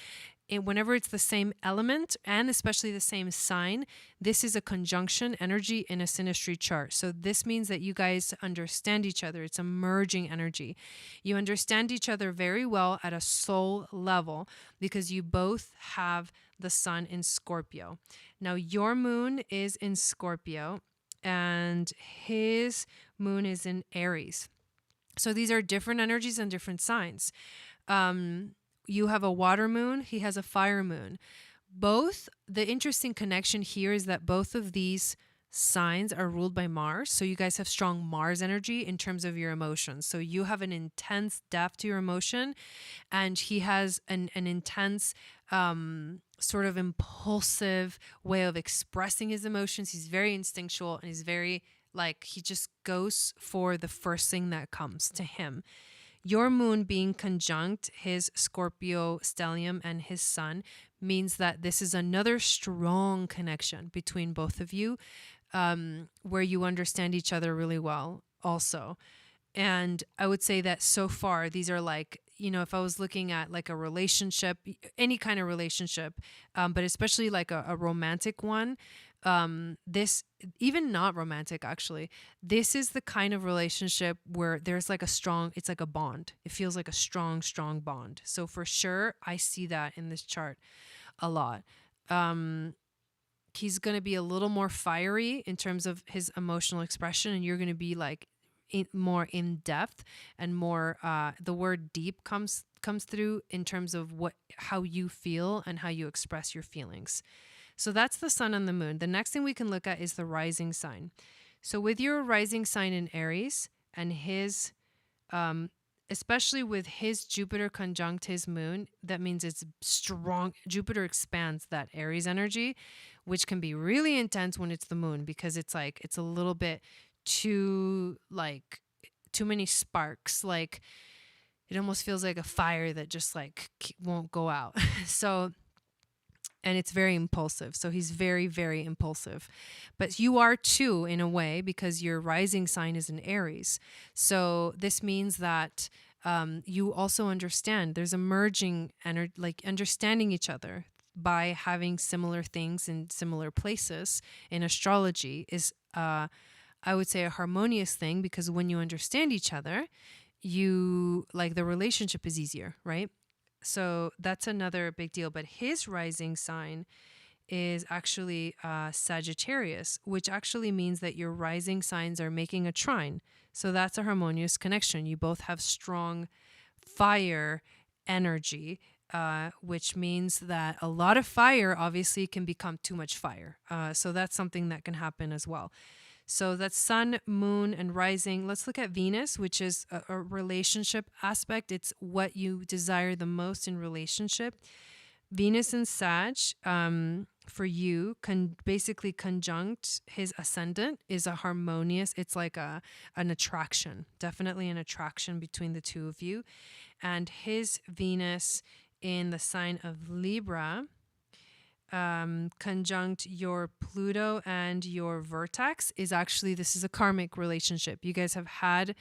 And whenever it's the same element and especially the same sign, this is a conjunction energy in a synastry chart. So this means that you guys understand each other. It's a merging energy. You understand each other very well at a soul level because you both have the sun in Scorpio. Now your moon is in Scorpio and his moon is in Aries. So these are different energies and different signs. You have a water moon, he has a fire moon. Both, the interesting connection here is that both of these signs are ruled by Mars. So you guys have strong Mars energy in terms of your emotions. So you have an intense depth to your emotion, and he has an intense sort of impulsive way of expressing his emotions. He's very instinctual and he's very like, he just goes for the first thing that comes to him. Your moon being conjunct his Scorpio stellium and his sun means that this is another strong connection between both of you, where you understand each other really well also. And I would say that so far, these are like, you know, if I was looking at like a relationship, any kind of relationship, but especially like a romantic one, this, even not romantic actually, this is the kind of relationship where there's like a strong, it's like a bond. It feels like a strong bond. So for sure, I see that in this chart a lot. He's going to be a little more fiery in terms of his emotional expression, and you're going to be like more in depth and more, the word deep comes through in terms of how you feel and how you express your feelings. So that's the sun and the moon. The next thing we can look at is the rising sign. So with your rising sign in Aries and his, especially with his Jupiter conjunct his moon, that means it's strong. Jupiter expands that Aries energy, which can be really intense when it's the moon, because it's like, it's a little bit too many sparks. Like it almost feels like a fire that just like won't go out. So, and it's very impulsive. So he's very, very impulsive. But you are too, in a way, because your rising sign is in Aries. So this means that you also understand. There's a merging, like understanding each other by having similar things in similar places in astrology is, I would say, a harmonious thing, because when you understand each other, you like the relationship is easier, right? So that's another big deal. But his rising sign is actually Sagittarius, which actually means that your rising signs are making a trine. So that's a harmonious connection. You both have strong fire energy, which means that a lot of fire obviously can become too much fire. So that's something that can happen as well. So that's sun, moon, and rising. Let's look at Venus, which is a relationship aspect. It's what you desire the most in relationship. Venus and Sag, for you, basically conjunct his ascendant is a harmonious, it's like an attraction, definitely an attraction between the two of you. And his Venus in the sign of Libra, conjunct your Pluto and your vertex is actually, this is a karmic relationship. You guys have had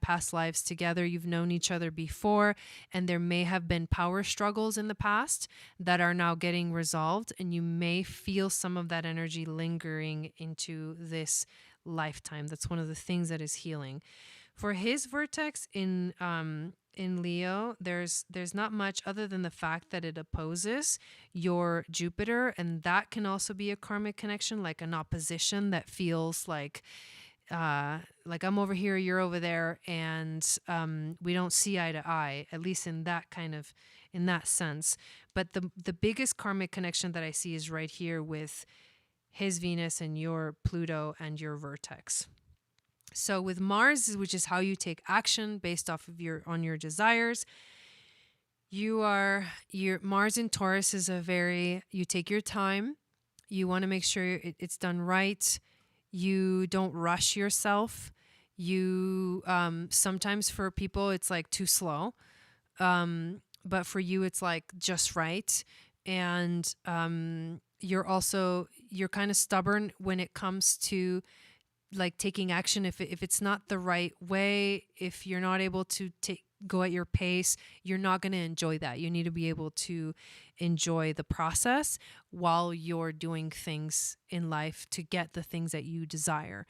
past lives together. You've known each other before, and there may have been power struggles in the past that are now getting resolved, and you may feel some of that energy lingering into this lifetime. That's one of the things that is healing. For his vertex in Leo, there's not much other than the fact that it opposes your Jupiter, and that can also be a karmic connection, like an opposition that feels like I'm over here, you're over there, and we don't see eye to eye, at least in that sense. But the biggest karmic connection that I see is right here with his Venus and your Pluto and your vertex. So with Mars, which is how you take action based off of your desires, your Mars in Taurus is you take your time. You want to make sure it's done right. You don't rush yourself. You sometimes for people it's like too slow, but for you it's like just right. And you're kind of stubborn when it comes to like taking action. If it's not the right way, if you're not able to go at your pace, you're not going to enjoy that. You need to be able to enjoy the process while you're doing things in life to get the things that you desire.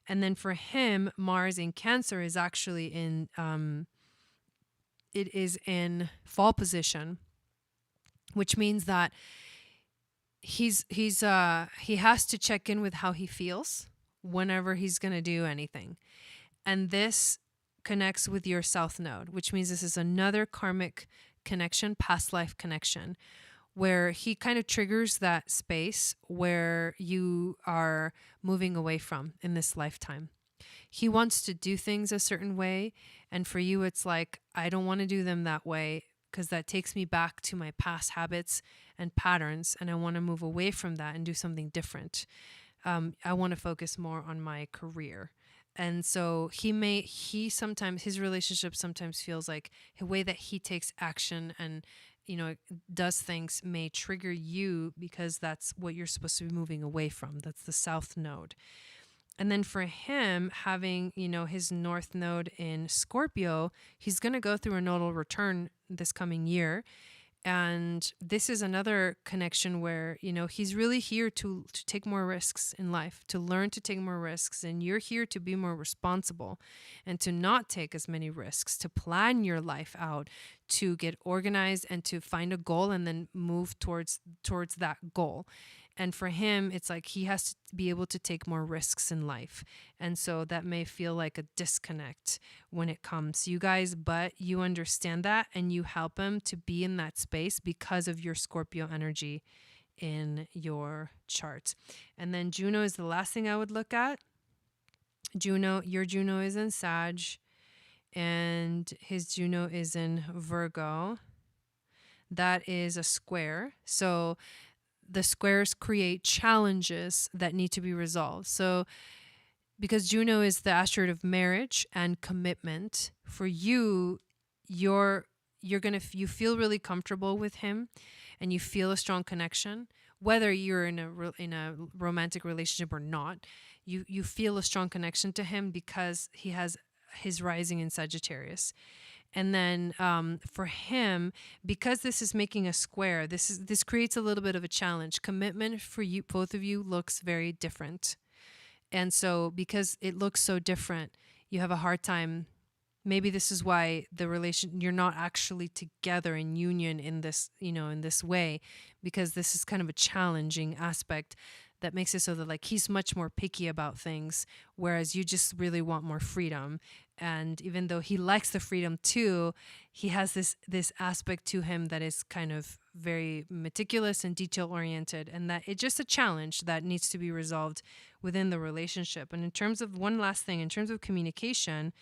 And then for him, Mars in Cancer is actually in fall position, which means that he has to check in with how he feels whenever he's going to do anything. And this connects with your South Node, which means this is another karmic connection, past life connection, where he kind of triggers that space where you are moving away from in this lifetime. He wants to do things a certain way, and for you it's like, I don't want to do them that way because that takes me back to my past habits and patterns, and I want to move away from that and do something different. I want to focus more on my career. And so his relationship sometimes feels like the way that he takes action and, does things may trigger you because that's what you're supposed to be moving away from. That's the South Node. And then for him, having, his North Node in Scorpio, he's going to go through a nodal return this coming year. And this is another connection where, he's really here to take more risks in life, to learn to take more risks. And you're here to be more responsible and to not take as many risks, to plan your life out, to get organized and to find a goal and then move towards that goal. And for him, it's like he has to be able to take more risks in life. And so that may feel like a disconnect when it comes, you guys, but you understand that and you help him to be in that space because of your Scorpio energy in your chart. And then Juno is the last thing I would look at. Your Juno is in Sag, and his Juno is in Virgo. That is a square. So the squares create challenges that need to be resolved. So because Juno is the asteroid of marriage and commitment, for you, you feel really comfortable with him and you feel a strong connection, whether you're in a romantic relationship or not. You feel a strong connection to him because he has his rising in Sagittarius. And then for him, because this is making a square, this creates a little bit of a challenge. Commitment for you, both of you, looks very different. And so because it looks so different, you have a hard time maybe this is why you're not actually together in union in this, in this way, because this is kind of a challenging aspect that makes it so that like he's much more picky about things, whereas you just really want more freedom. And even though he likes the freedom too, he has this aspect to him that is kind of very meticulous and detail oriented, and that it's just a challenge that needs to be resolved within the relationship. And in terms of one last thing, in terms of communication,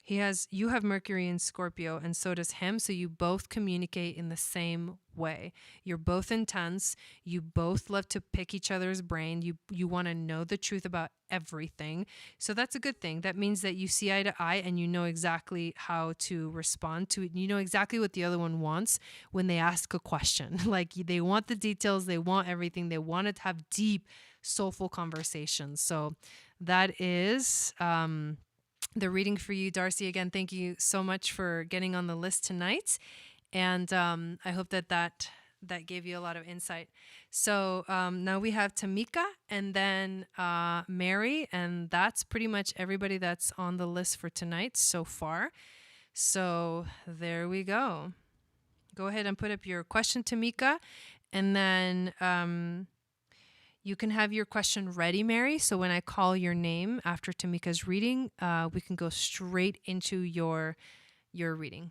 you have Mercury in Scorpio, and so does him. So you both communicate in the same way. You're both intense. You both love to pick each other's brain. You want to know the truth about everything. So that's a good thing. That means that you see eye to eye and you know exactly how to respond to it. You know exactly what the other one wants when they ask a question. Like they want the details, they want everything. They want to have deep, soulful conversations. So that is the reading for you, Darcy. Again, thank you so much for getting on the list tonight. And I hope that gave you a lot of insight. So now we have Tamika and then Mary, and that's pretty much everybody that's on the list for tonight so far. So there we go. Go ahead and put up your question, Tamika, and then you can have your question ready, Mary. So when I call your name after Tamika's reading, we can go straight into your reading.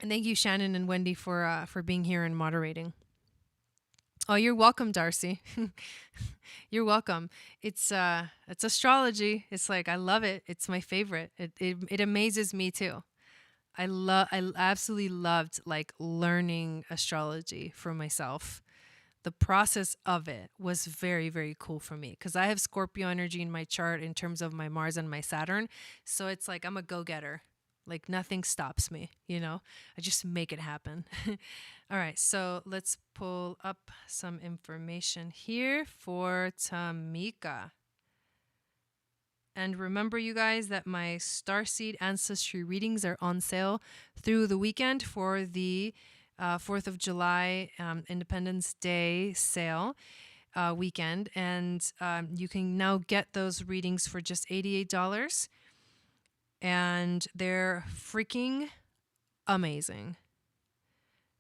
And thank you, Shannon and Wendy, for being here and moderating. Oh, you're welcome, Darcy. You're welcome. It's astrology. It's like I love it. It's my favorite. It amazes me too. I absolutely loved like learning astrology for myself. The process of it was very, very cool for me because I have Scorpio energy in my chart in terms of my Mars and my Saturn. So it's like I'm a go-getter. Like nothing stops me, I just make it happen. All right, so let's pull up some information here for Tamika. And remember, you guys, that my Starseed Ancestry readings are on sale through the weekend for the 4th of July Independence Day sale weekend. And you can now get those readings for just $88. And they're freaking amazing.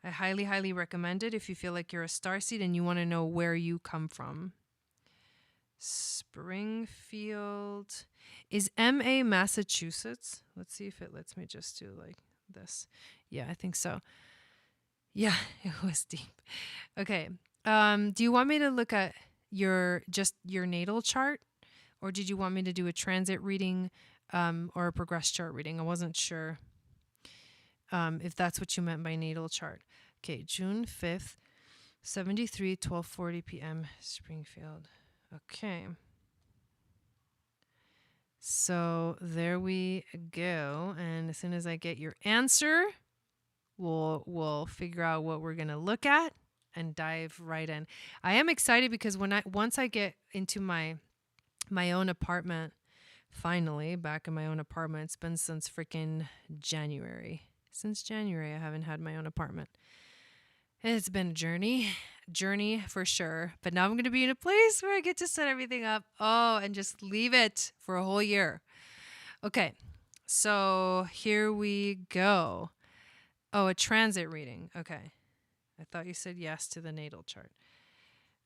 I highly, highly recommend it if you feel like you're a starseed and you want to know where you come from. Springfield is MA Massachusetts. Let's see if it lets me just do like this. Yeah, I think so. Yeah, it was deep. Okay. Do you want me to look at your natal chart, or did you want me to do a transit reading or a progress chart reading? I wasn't sure if that's what you meant by natal chart. Okay, June 5th, 73, 12:40 p.m. Springfield. Okay. So there we go. And as soon as I get your answer, we'll figure out what we're going to look at and dive right in. I am excited because once I get into my own apartment, finally back in my own apartment, it's been since freaking January. Since January, I haven't had my own apartment. It's been a journey for sure. But now I'm going to be in a place where I get to set everything up. Oh, and just leave it for a whole year. Okay, so here we go. Oh, a transit reading. Okay. I thought you said yes to the natal chart.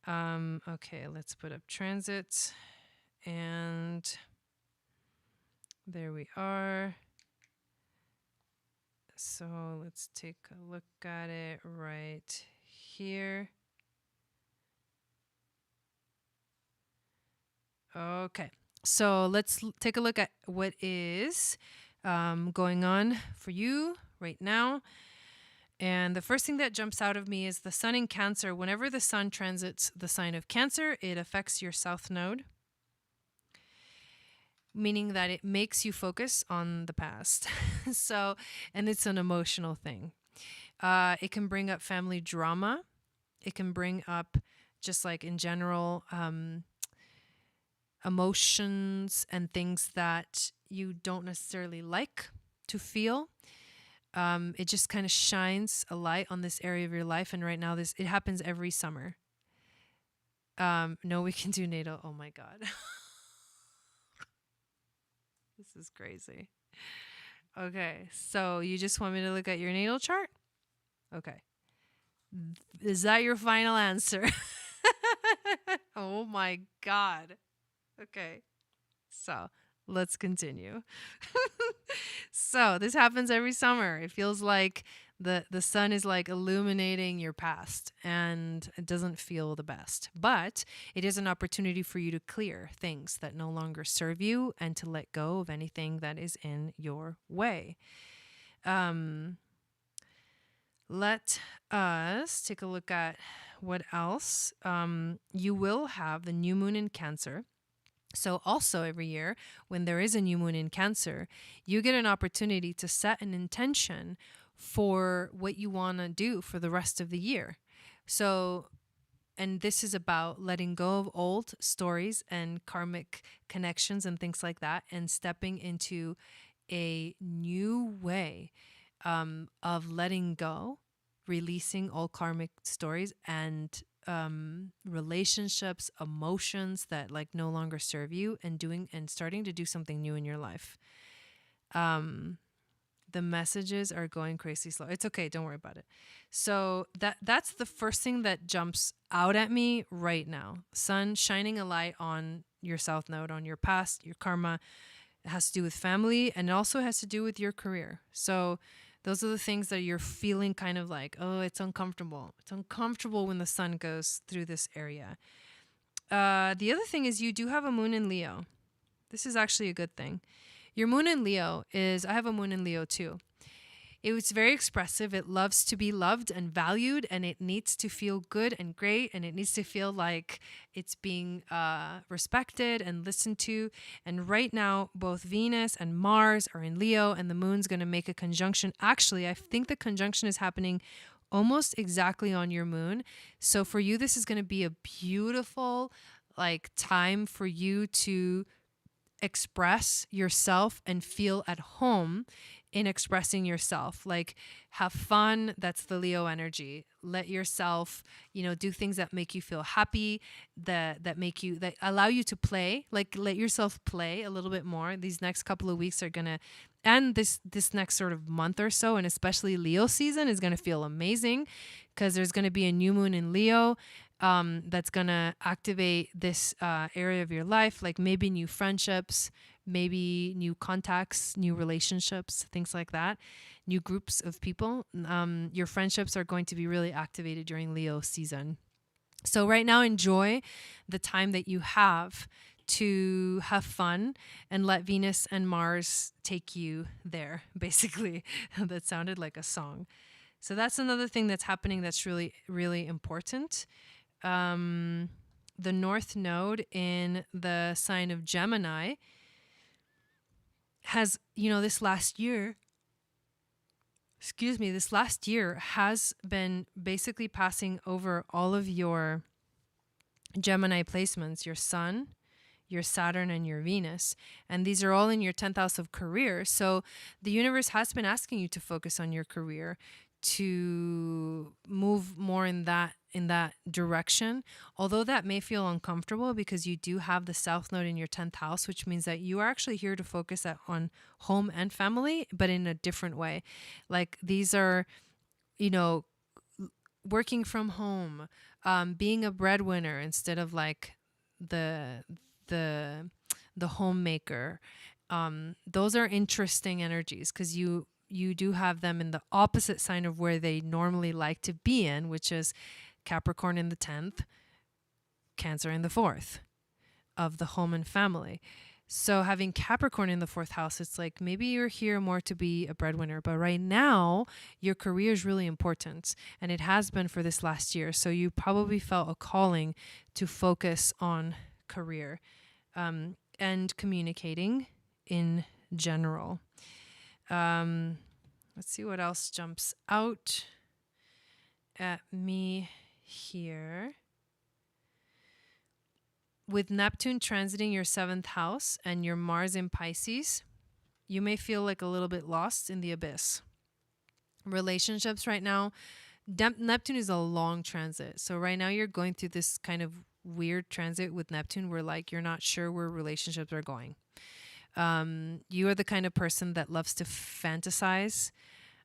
Okay, let's put up transit. And there we are. So let's take a look at it right here. Okay, so let's take a look at what is going on for you right now. And the first thing that jumps out of me is the sun in Cancer. Whenever the sun transits the sign of Cancer, it affects your south node, meaning that it makes you focus on the past. So, and it's an emotional thing. It can bring up family drama. It can bring up just like in general emotions and things that you don't necessarily like to feel. It just kind of shines a light on this area of your life. And right now it happens every summer. No, we can do natal. Oh my God. This is crazy. Okay, so you just want me to look at your natal chart? Okay. Is that your final answer? Oh my God. Okay. So let's continue. So this happens every summer. It feels like the sun is like illuminating your past, and it doesn't feel the best. But it is an opportunity for you to clear things that no longer serve you and to let go of anything that is in your way. Let us take a look at what else. You will have the new moon in Cancer. So also every year when there is a new moon in Cancer, you get an opportunity to set an intention for what you want to do for the rest of the year. So, and this is about letting go of old stories and karmic connections and things like that, and stepping into a new way of letting go, releasing all karmic stories and relationships, emotions that like no longer serve you, and starting to do something new in your life. The messages are going crazy slow. It's okay. Don't worry about it. So that's the first thing that jumps out at me right now. Sun shining a light on your South Node, on your past, your karma. It has to do with family, and it also has to do with your career. So those are the things that you're feeling kind of like, oh, it's uncomfortable. It's uncomfortable when the sun goes through this area. The other thing is you do have a moon in Leo. This is actually a good thing. Your moon in Leo I have a moon in Leo too. It's very expressive. It loves to be loved and valued, and it needs to feel good and great, and it needs to feel like it's being respected and listened to. And right now, both Venus and Mars are in Leo, and the moon's going to make a conjunction. Actually, I think the conjunction is happening almost exactly on your moon. So for you, this is going to be a beautiful time for you to express yourself and feel at home in expressing yourself. Like, have fun. That's the Leo energy. Let yourself, do things that make you feel happy, that allow you to play. Like, let yourself play a little bit more. These next couple of weeks are gonna, and this next sort of month or so, and especially Leo season is gonna feel amazing, because there's gonna be a new moon in Leo. That's gonna activate this area of your life, like maybe new friendships, maybe new contacts, new relationships, things like that, new groups of people. Your friendships are going to be really activated during Leo season. So right now, enjoy the time that you have to have fun and let Venus and Mars take you there, basically. That sounded like a song. So that's another thing that's happening that's really, really important. The North Node in the sign of Gemini has, this last year has been basically passing over all of your Gemini placements, your Sun, your Saturn, and your Venus. And these are all in your 10th house of career. So the universe has been asking you to focus on your career, to move more in that direction, although that may feel uncomfortable because you do have the South Node in your 10th house, which means that you are actually here to focus on home and family, but in a different way. Like, these are, working from home, being a breadwinner instead of like the homemaker. Those are interesting energies because you do have them in the opposite sign of where they normally like to be in, which is Capricorn in the 10th, Cancer in the 4th of the home and family. So having Capricorn in the 4th house, it's like maybe you're here more to be a breadwinner, but right now your career is really important, and it has been for this last year. So you probably felt a calling to focus on career and communicating in general. Let's see what else jumps out at me here. With Neptune transiting your 7th house and your Mars in Pisces, you may feel like a little bit lost in the abyss. Relationships right now, Neptune is a long transit. So right now you're going through this kind of weird transit with Neptune where like you're not sure where relationships are going. You are the kind of person that loves to fantasize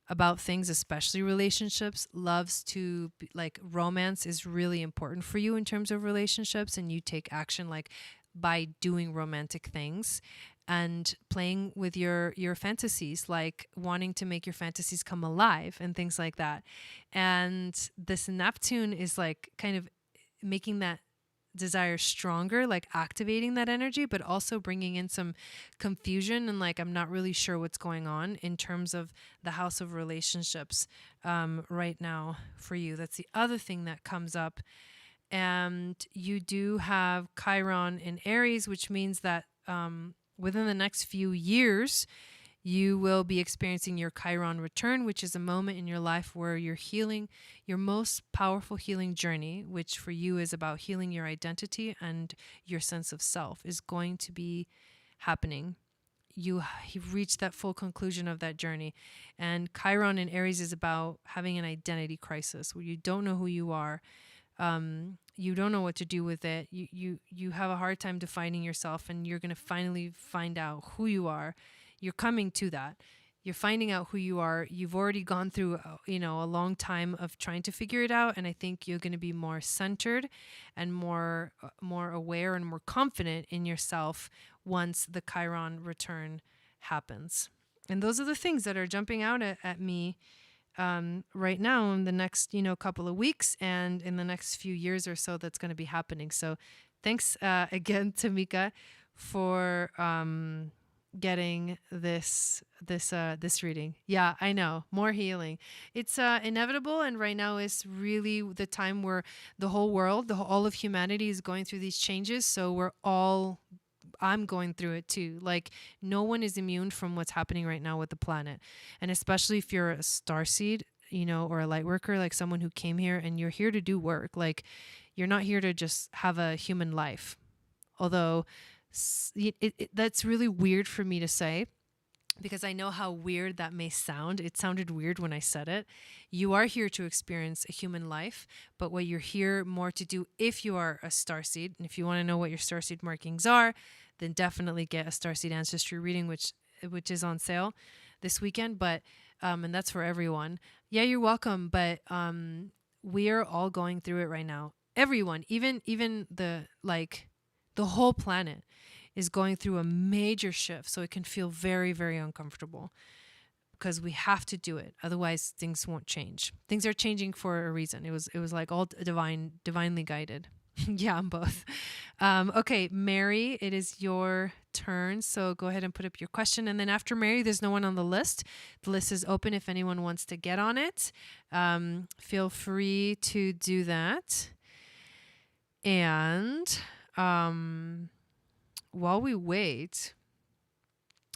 about things, especially relationships, loves to like romance is really important for you in terms of relationships, and you take action like by doing romantic things and playing with your fantasies, like wanting to make your fantasies come alive and things like that. And this Neptune is like kind of making that desire stronger, like activating that energy, but also bringing in some confusion and like I'm not really sure what's going on in terms of the house of relationships right now for you. That's the other thing that comes up. And you do have Chiron in Aries, which means that within the next few years you will be experiencing your Chiron return, which is a moment in your life where you're healing your most powerful healing journey, which for you is about healing your identity and your sense of self, is going to be happening. You've reached that full conclusion of that journey. And Chiron in Aries is about having an identity crisis where you don't know who you are. You don't know what to do with it. You have a hard time defining yourself, and you're going to finally find out who you are. You're coming to that. You're finding out who you are. You've already gone through, a long time of trying to figure it out. And I think you're going to be more centered and more aware and more confident in yourself once the Chiron return happens. And those are the things that are jumping out at me right now in the next, couple of weeks and in the next few years or so that's going to be happening. So thanks again, Tamika, for getting this reading. Yeah, I know, more healing. It's inevitable, and right now is really the time where the whole world, all of humanity is going through these changes. So I'm going through it too. Like no one is immune from what's happening right now with the planet. And especially if you're a starseed, or a light worker, like someone who came here and you're here to do work. Like you're not here to just have a human life. Although that's really weird for me to say, because I know how weird that may sound. It sounded weird when I said it. You are here to experience a human life, but what you're here more to do if you are a starseed, and if you want to know what your starseed markings are, then definitely get a starseed ancestry reading, which is on sale this weekend. But and that's for everyone. Yeah, you're welcome. But we are all going through it right now. Everyone, even the whole planet is going through a major shift. So it can feel very, very uncomfortable because we have to do it. Otherwise things won't change. Things are changing for a reason. It was like all divinely guided. Yeah, I'm both. Okay, Mary, it is your turn. So go ahead and put up your question. And then after Mary, there's no one on the list. The list is open if anyone wants to get on it. Feel free to do that. And while we wait,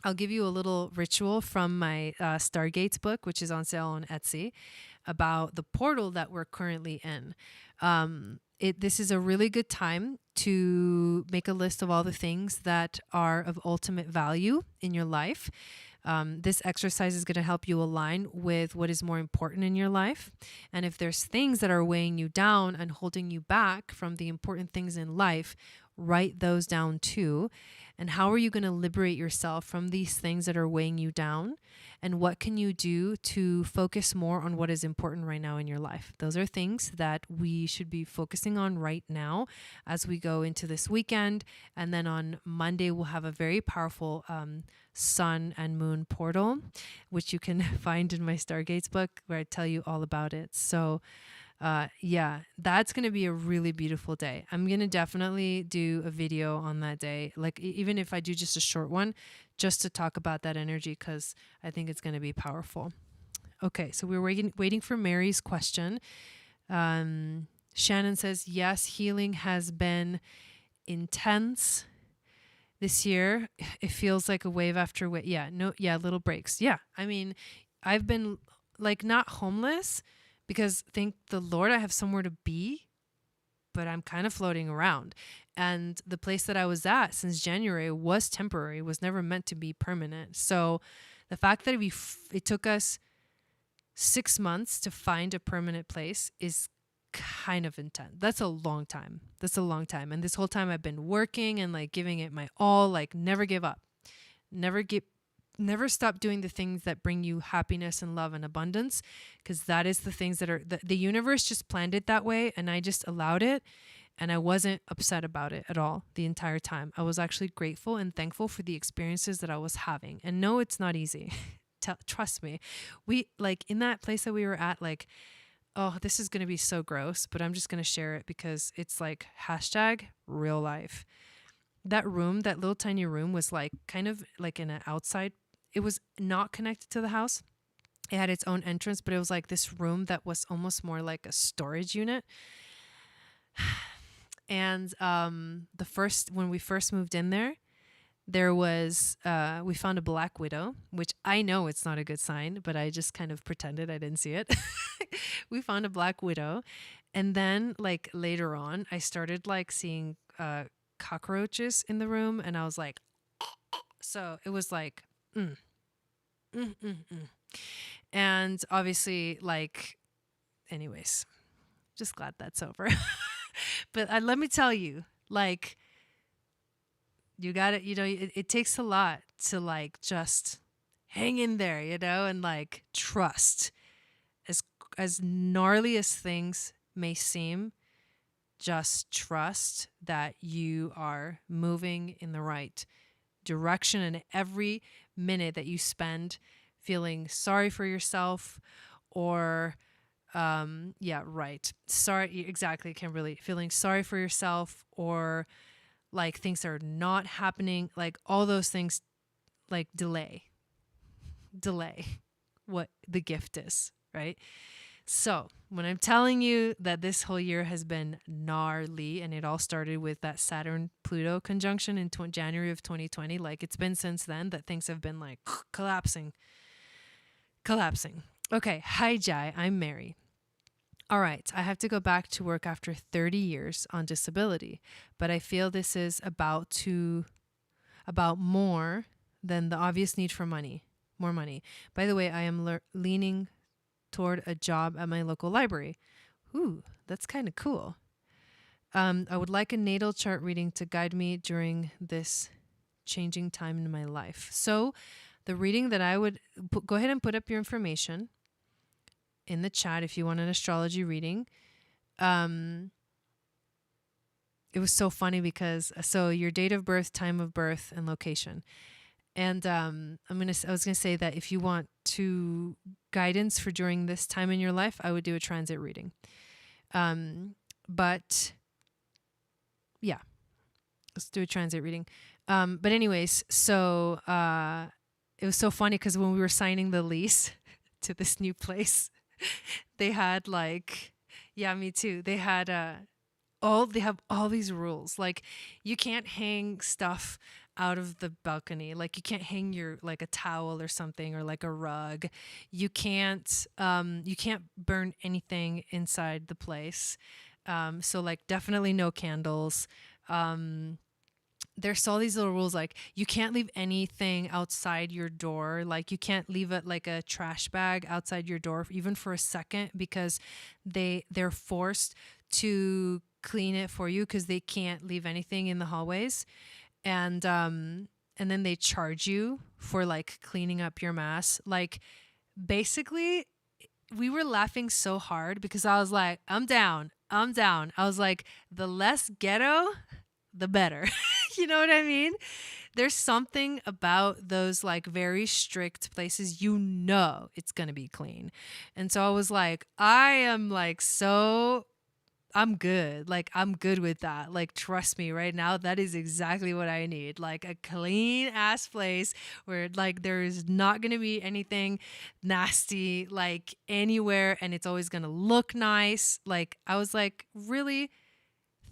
I'll give you a little ritual from my Stargates book, which is on sale on Etsy, about the portal that we're currently in. This is a really good time to make a list of all the things that are of ultimate value in your life. This exercise is going to help you align with what is more important in your life. And if there's things that are weighing you down and holding you back from the important things in life, write those down too. And how are you going to liberate yourself from these things that are weighing you down? And what can you do to focus more on what is important right now in your life? Those are things that we should be focusing on right now as we go into this weekend. And then on Monday, we'll have a very powerful sun and moon portal, which you can find in my Stargates book where I tell you all about it. So yeah, that's going to be a really beautiful day. I'm going to definitely do a video on that day. Like even if I do just a short one, just to talk about that energy, because I think it's going to be powerful. Okay. So we're waiting for Mary's question. Shannon says, yes, healing has been intense this year. It feels like a wave after wave. Yeah. Little breaks. Yeah. I mean, I've been like not homeless, because thank the Lord I have somewhere to be, but I'm kind of floating around. And the place that I was at since January was temporary, was never meant to be permanent. So the fact that it took us 6 months to find a permanent place is kind of intense. That's a long time. And this whole time I've been working and like giving it my all, like never give up. Never stop doing the things that bring you happiness and love and abundance, because that is the things that are the universe just planned it that way, and I just allowed it, and I wasn't upset about it at all the entire time. I was actually grateful and thankful for the experiences that I was having. And no, it's not easy. Trust me. We like in that place that we were at, like, oh, this is going to be so gross, but I'm just going to share it because it's like #real life. That room, that little tiny room was like kind of like in an outside. It was not connected to the house. It had its own entrance, but it was like this room that was almost more like a storage unit. And when we first moved in there was we found a black widow, which I know it's not a good sign, but I just kind of pretended I didn't see it. We found a black widow, and then like later on, I started like seeing cockroaches in the room, and I was like, so it was like, and obviously, like, anyways, just glad that's over. But let me tell you, like, you got it, it takes a lot to like just hang in there, and like trust. As gnarly as things may seem, just trust that you are moving in the right direction, and every minute that you spend feeling sorry for yourself or sorry, exactly, Kimberly, feeling sorry for yourself or like things are not happening, like all those things, like delay what the gift is, right? So when I'm telling you that this whole year has been gnarly, and it all started with that Saturn-Pluto conjunction in January of 2020, like it's been since then that things have been like collapsing. Okay, hi Jai, I'm Mary. All right, I have to go back to work after 30 years on disability, but I feel this is about more than the obvious need for more money. By the way, I am leaning toward a job at my local library. Ooh, that's kind of cool. I would like a natal chart reading to guide me during this changing time in my life. So the reading that I would go ahead and put up your information in the chat if you want an astrology reading. It was so funny because your date of birth, time of birth, and location. And I was gonna say that if you want to guidance for during this time in your life, I would do a transit reading. But yeah, let's do a transit reading. But anyways, so it was so funny because when we were signing the lease to this new place, they had like, yeah, me too. They had they have all these rules. Like you can't hang stuff out of the balcony. Like you can't hang your like a towel or something or like a rug. You can't burn anything inside the place. So like definitely no candles. There's all these little rules, like you can't leave anything outside your door. Like you can't leave it like a trash bag outside your door even for a second, because they're forced to clean it for you because they can't leave anything in the hallways. And then they charge you for like cleaning up your mess. Like basically we were laughing so hard because I was like, I'm down. I was like, the less ghetto, the better. You know what I mean? There's something about those like very strict places, it's going to be clean. And so I was like, I'm good. Like, I'm good with that. Like, trust me right now, that is exactly what I need. Like a clean ass place where like there's not going to be anything nasty like anywhere, and it's always going to look nice. Like, I was like really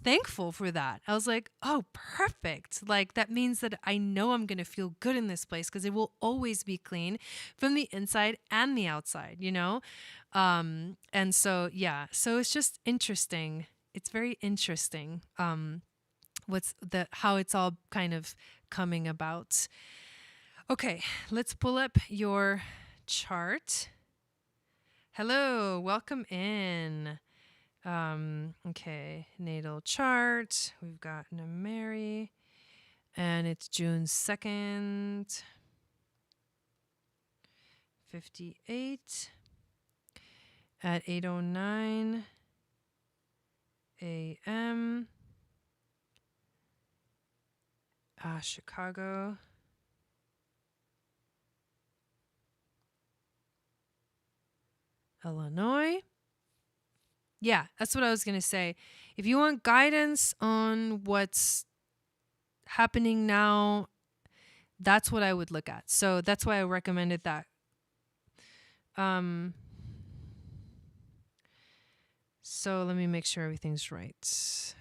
thankful for that. I was like, oh, perfect. Like that means that I know I'm going to feel good in this place because it will always be clean from the inside and the outside, And so, yeah, so it's just interesting. It's very interesting. How it's all kind of coming about. Okay, let's pull up your chart. Hello, welcome in. Okay, natal chart. We've got Mary. And it's June 2nd, 58 at 8:09 a.m. Chicago. Illinois. Yeah, that's what I was going to say. If you want guidance on what's happening now, that's what I would look at. So that's why I recommended that. So let me make sure everything's right.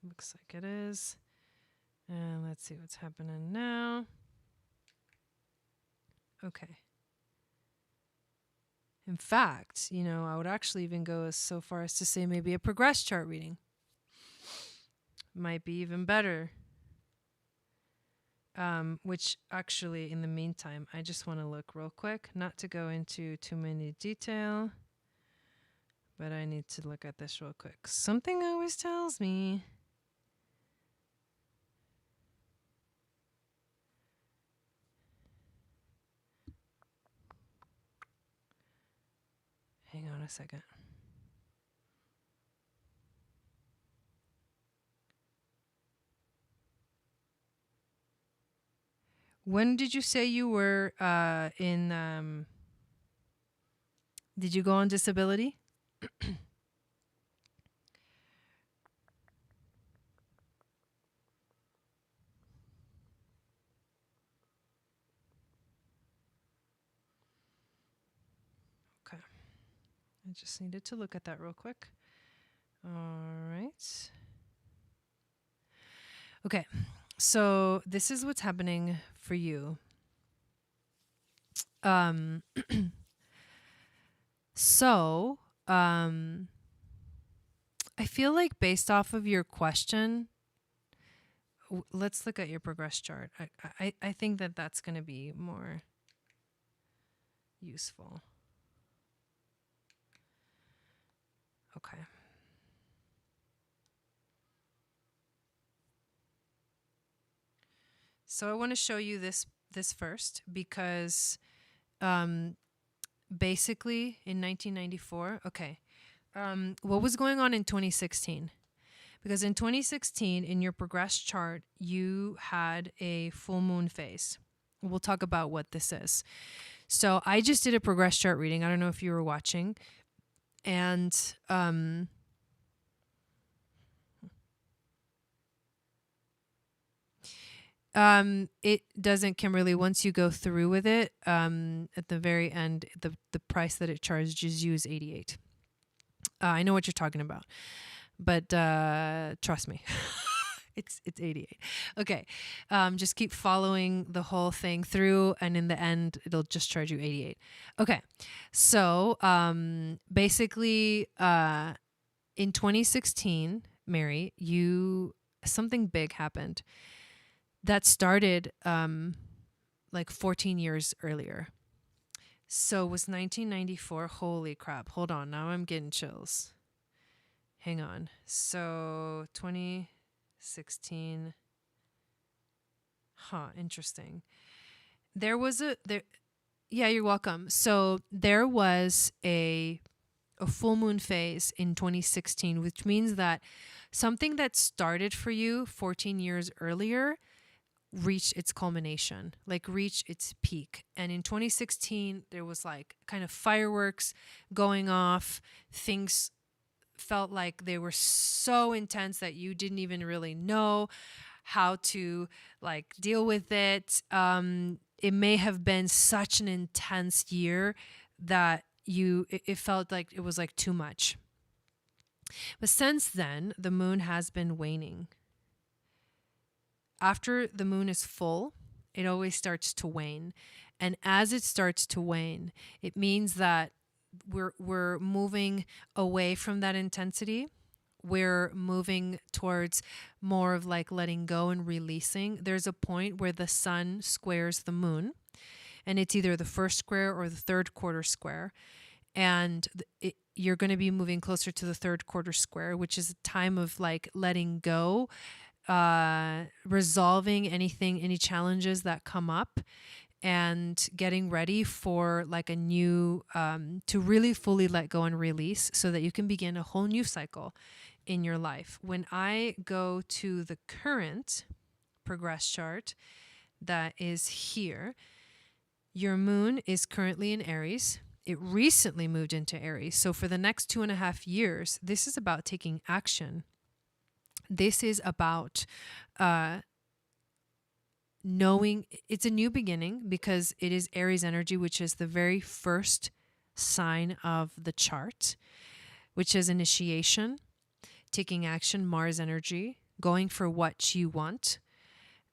Looks like it is. And let's see what's happening now. Okay. In fact, you know, I would actually even go so far as to say maybe a progress chart reading might be even better. Which actually, in the meantime, I just want to look real quick, not to go into too many detail, but I need to look at this real quick. Something always tells me. Hang on a second. When did you say you were did you go on disability? Okay. I just needed to look at that real quick. All right. Okay. So this is what's happening for you. So, I feel like based off of your question, let's look at your progress chart. I think that that's going to be more useful. Okay. So I want to show you this first because basically in 1994, okay, what was going on in 2016? Because in 2016, in your progress chart, you had a full moon phase. We'll talk about what this is. So I just did a progress chart reading. I don't know if you were watching. And it doesn't, Kimberly. Once you go through with it, at the very end, the price that it charges you is $88. I know what you're talking about, but trust me, it's $88. Okay, just keep following the whole thing through, and in the end, it'll just charge you $88. Okay, so basically, in 2016, Mary, something big happened. That started like 14 years earlier. So it was 1994. Holy crap. Hold on. Now I'm getting chills. Hang on. So 2016. Interesting. Yeah, you're welcome. So there was a full moon phase in 2016, which means that something that started for you 14 years earlier reach its culmination, like reach its peak. And in 2016, there was like kind of fireworks going off. Things felt like they were so intense that you didn't even really know how to like deal with it. It may have been such an intense year that it felt like it was like too much. But since then, the moon has been waning. After the moon is full, it always starts to wane. And as it starts to wane, it means that we're moving away from that intensity. We're moving towards more of like letting go and releasing. There's a point where the sun squares the moon, and it's either the first square or the third quarter square. And you're going to be moving closer to the third quarter square, which is a time of like letting go, resolving any challenges that come up, and getting ready for like a new, to really fully let go and release so that you can begin a whole new cycle in your life. When I go to the current progress chart that is here, your moon is currently in Aries. It recently moved into Aries. So for the next 2.5 years, this is about taking action. This is about knowing it's a new beginning, because it is Aries energy, which is the very first sign of the chart, which is initiation, taking action, Mars energy, going for what you want,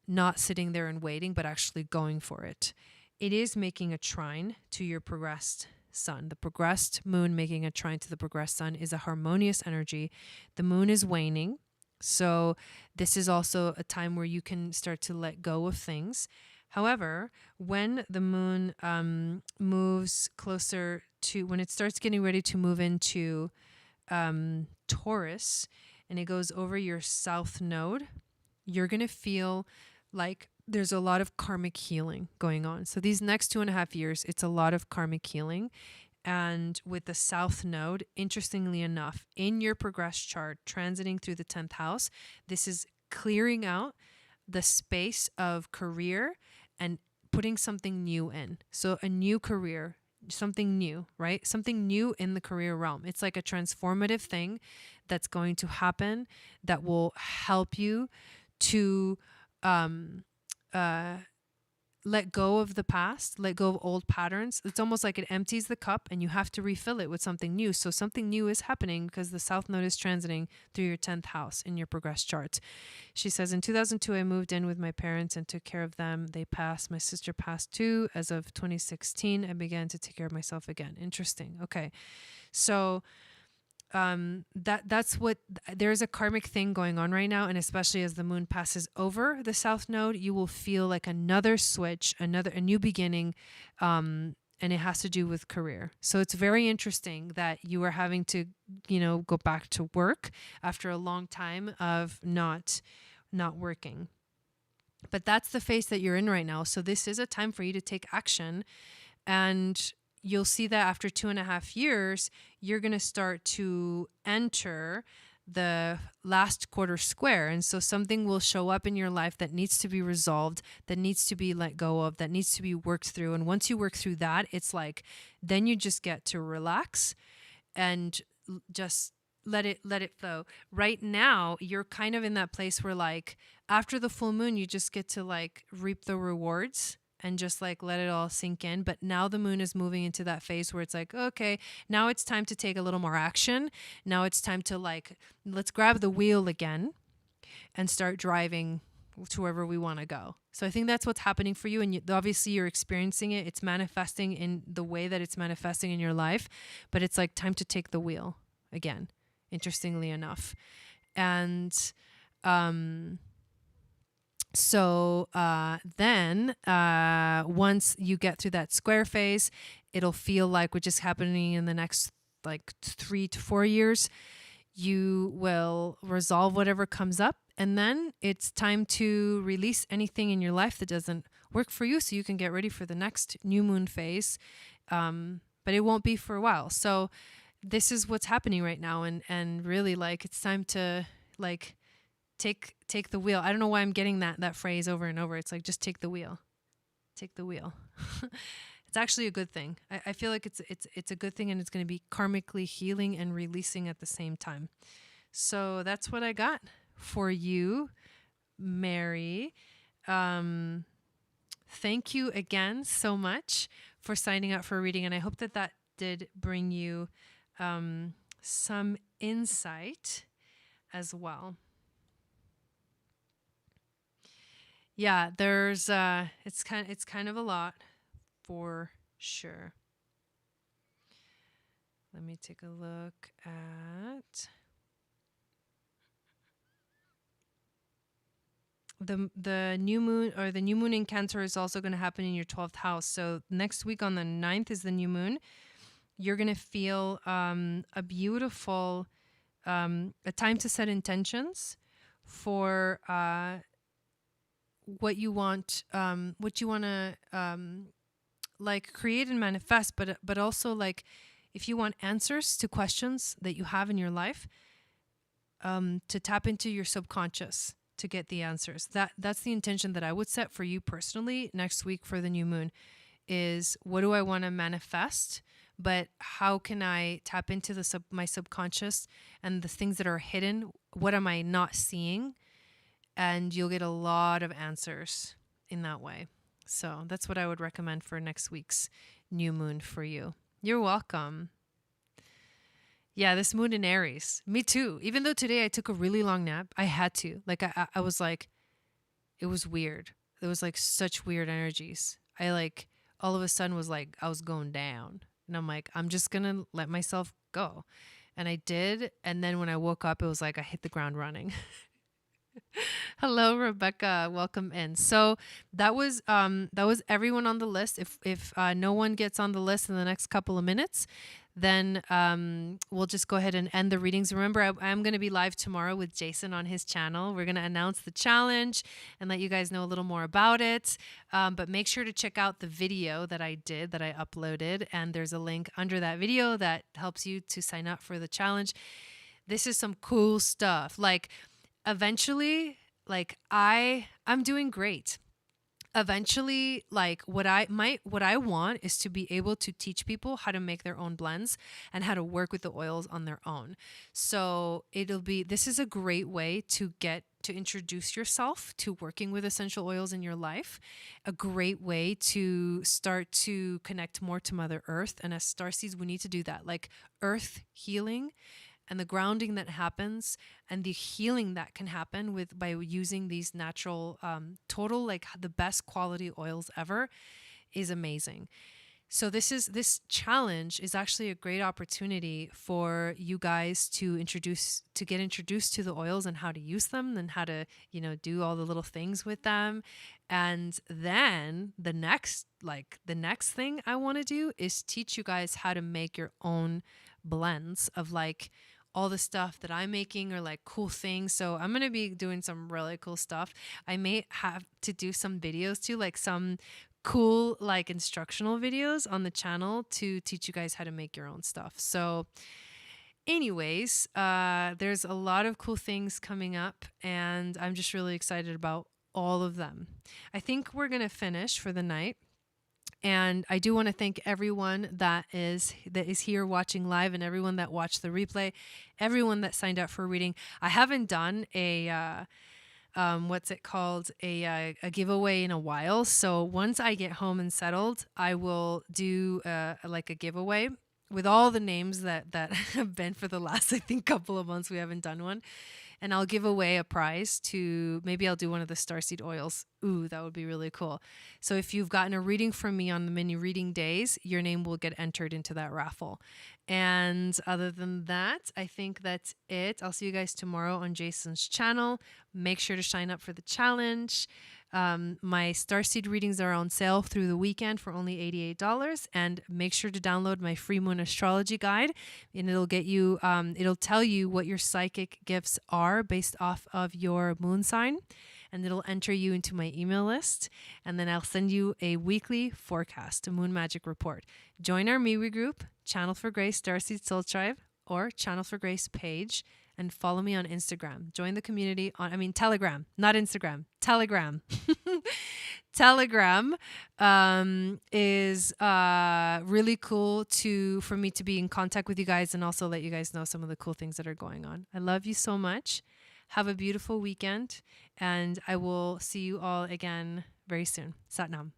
not sitting there and waiting, but actually going for it. It is making a trine to your progressed sun. The progressed moon making a trine to the progressed sun is a harmonious energy. The moon is waning. So this is also a time where you can start to let go of things. However, when the moon moves closer to, when it starts getting ready to move into Taurus, and it goes over your south node, you're going to feel like there's a lot of karmic healing going on. So these next 2.5 years, it's a lot of karmic healing. And with the south node, interestingly enough, in your progress chart, transiting through the 10th house, this is clearing out the space of career and putting something new in. So a new career, something new, right? Something new in the career realm. It's like a transformative thing that's going to happen that will help you to let go of the past, let go of old patterns. It's almost like it empties the cup and you have to refill it with something new. So something new is happening because the South Node is transiting through your 10th house in your progress chart. She says, in 2002, I moved in with my parents and took care of them. They passed. My sister passed too. As of 2016, I began to take care of myself again. Interesting. Okay. So that's what, there's a karmic thing going on right now. And especially as the moon passes over the south node, you will feel like another switch, a new beginning. And it has to do with career. So it's very interesting that you are having to, go back to work after a long time of not working. But that's the phase that you're in right now. So this is a time for you to take action, and you'll see that after 2.5 years, you're going to start to enter the last quarter square. And so something will show up in your life that needs to be resolved, that needs to be let go of, that needs to be worked through. And once you work through that, it's like, then you just get to relax and just let it flow. Right now, you're kind of in that place where, like, after the full moon, you just get to like reap the rewards and just like let it all sink in. But now the moon is moving into that phase where it's like, okay, now it's time to take a little more action. Now it's time to like, let's grab the wheel again and start driving to wherever we want to go. So I think that's what's happening for you. And obviously you're experiencing it. It's manifesting in the way that it's manifesting in your life, but it's like time to take the wheel again, interestingly enough. And, so then once you get through that square phase, it'll feel like, which is happening in the next like 3 to 4 years, you will resolve whatever comes up. And then it's time to release anything in your life that doesn't work for you, so you can get ready for the next new moon phase. But it won't be for a while. So this is what's happening right now. And really, like, it's time to like take the wheel. I don't know why I'm getting that phrase over and over. It's like, just take the wheel. Take the wheel. It's actually a good thing. I feel like it's a good thing, and it's going to be karmically healing and releasing at the same time. So that's what I got for you, Mary. Thank you again so much for signing up for a reading, and I hope that did bring you some insight as well. Yeah, there's it's kind of a lot for sure. Let me take a look at the new moon, or the new moon in Cancer is also going to happen in your 12th house. So next week on the 9th is the new moon. You're going to feel a beautiful a time to set intentions for what you want to like create and manifest, but also like if you want answers to questions that you have in your life, to tap into your subconscious to get the answers. That's the intention that I would set for you personally next week for the new moon, is what do I want to manifest, but how can I tap into my subconscious and the things that are hidden? What am I not seeing? And you'll get a lot of answers in that way. So that's what I would recommend for next week's new moon for you. You're welcome. Yeah, this moon in Aries. Me too. Even though today I took a really long nap, I had to. Like I was like, it was weird. There was like such weird energies. I like all of a sudden was like, I was going down. And I'm like, I'm just going to let myself go. And I did. And then when I woke up, it was like I hit the ground running. Hello, Rebecca. Welcome in. So that was everyone on the list. If no one gets on the list in the next couple of minutes, then we'll just go ahead and end the readings. Remember, I'm going to be live tomorrow with Jason on his channel. We're going to announce the challenge and let you guys know a little more about it. But make sure to check out the video that I uploaded. And there's a link under that video that helps you to sign up for the challenge. This is some cool stuff. Like, eventually, like I'm doing great. Eventually, like what I want is to be able to teach people how to make their own blends and how to work with the oils on their own. So this is a great way to introduce yourself to working with essential oils in your life, a great way to start to connect more to Mother Earth. And as starseeds, we need to do that, like earth healing and the grounding that happens and the healing that can happen by using these natural, total, like the best quality oils ever is amazing. So this challenge is actually a great opportunity for you guys to get introduced to the oils and how to use them and how to, do all the little things with them. And then the next thing I want to do is teach you guys how to make your own blends of like all the stuff that I'm making or like cool things. So I'm going to be doing some really cool stuff. I may have to do some videos too, like some cool like instructional videos on the channel to teach you guys how to make your own stuff. So anyways, there's a lot of cool things coming up and I'm just really excited about all of them. I think we're going to finish for the night. And I do want to thank everyone that is here watching live and everyone that watched the replay, everyone that signed up for a reading. I haven't done a a giveaway in a while. So once I get home and settled, I will do like a giveaway with all the names that have been for the last, I think, couple of months. We haven't done one. And I'll give away a prize maybe I'll do one of the starseed oils. Ooh, that would be really cool. So if you've gotten a reading from me on the mini reading days, your name will get entered into that raffle. And other than that, I think that's it. I'll see you guys tomorrow on Jason's channel. Make sure to sign up for the challenge. My starseed readings are on sale through the weekend for only $88. And make sure to download my free moon astrology guide. And it'll get you, it'll tell you what your psychic gifts are based off of your moon sign. And it'll enter you into my email list. And then I'll send you a weekly forecast, a moon magic report. Join our MeWe group, Channel for Grace Darcys Soul Tribe, or Channel for Grace page. And follow me on Instagram. Join the community on, Telegram, not Instagram, Telegram. Telegram is really cool for me to be in contact with you guys and also let you guys know some of the cool things that are going on. I love you so much. Have a beautiful weekend, and I will see you all again very soon. Sat Nam.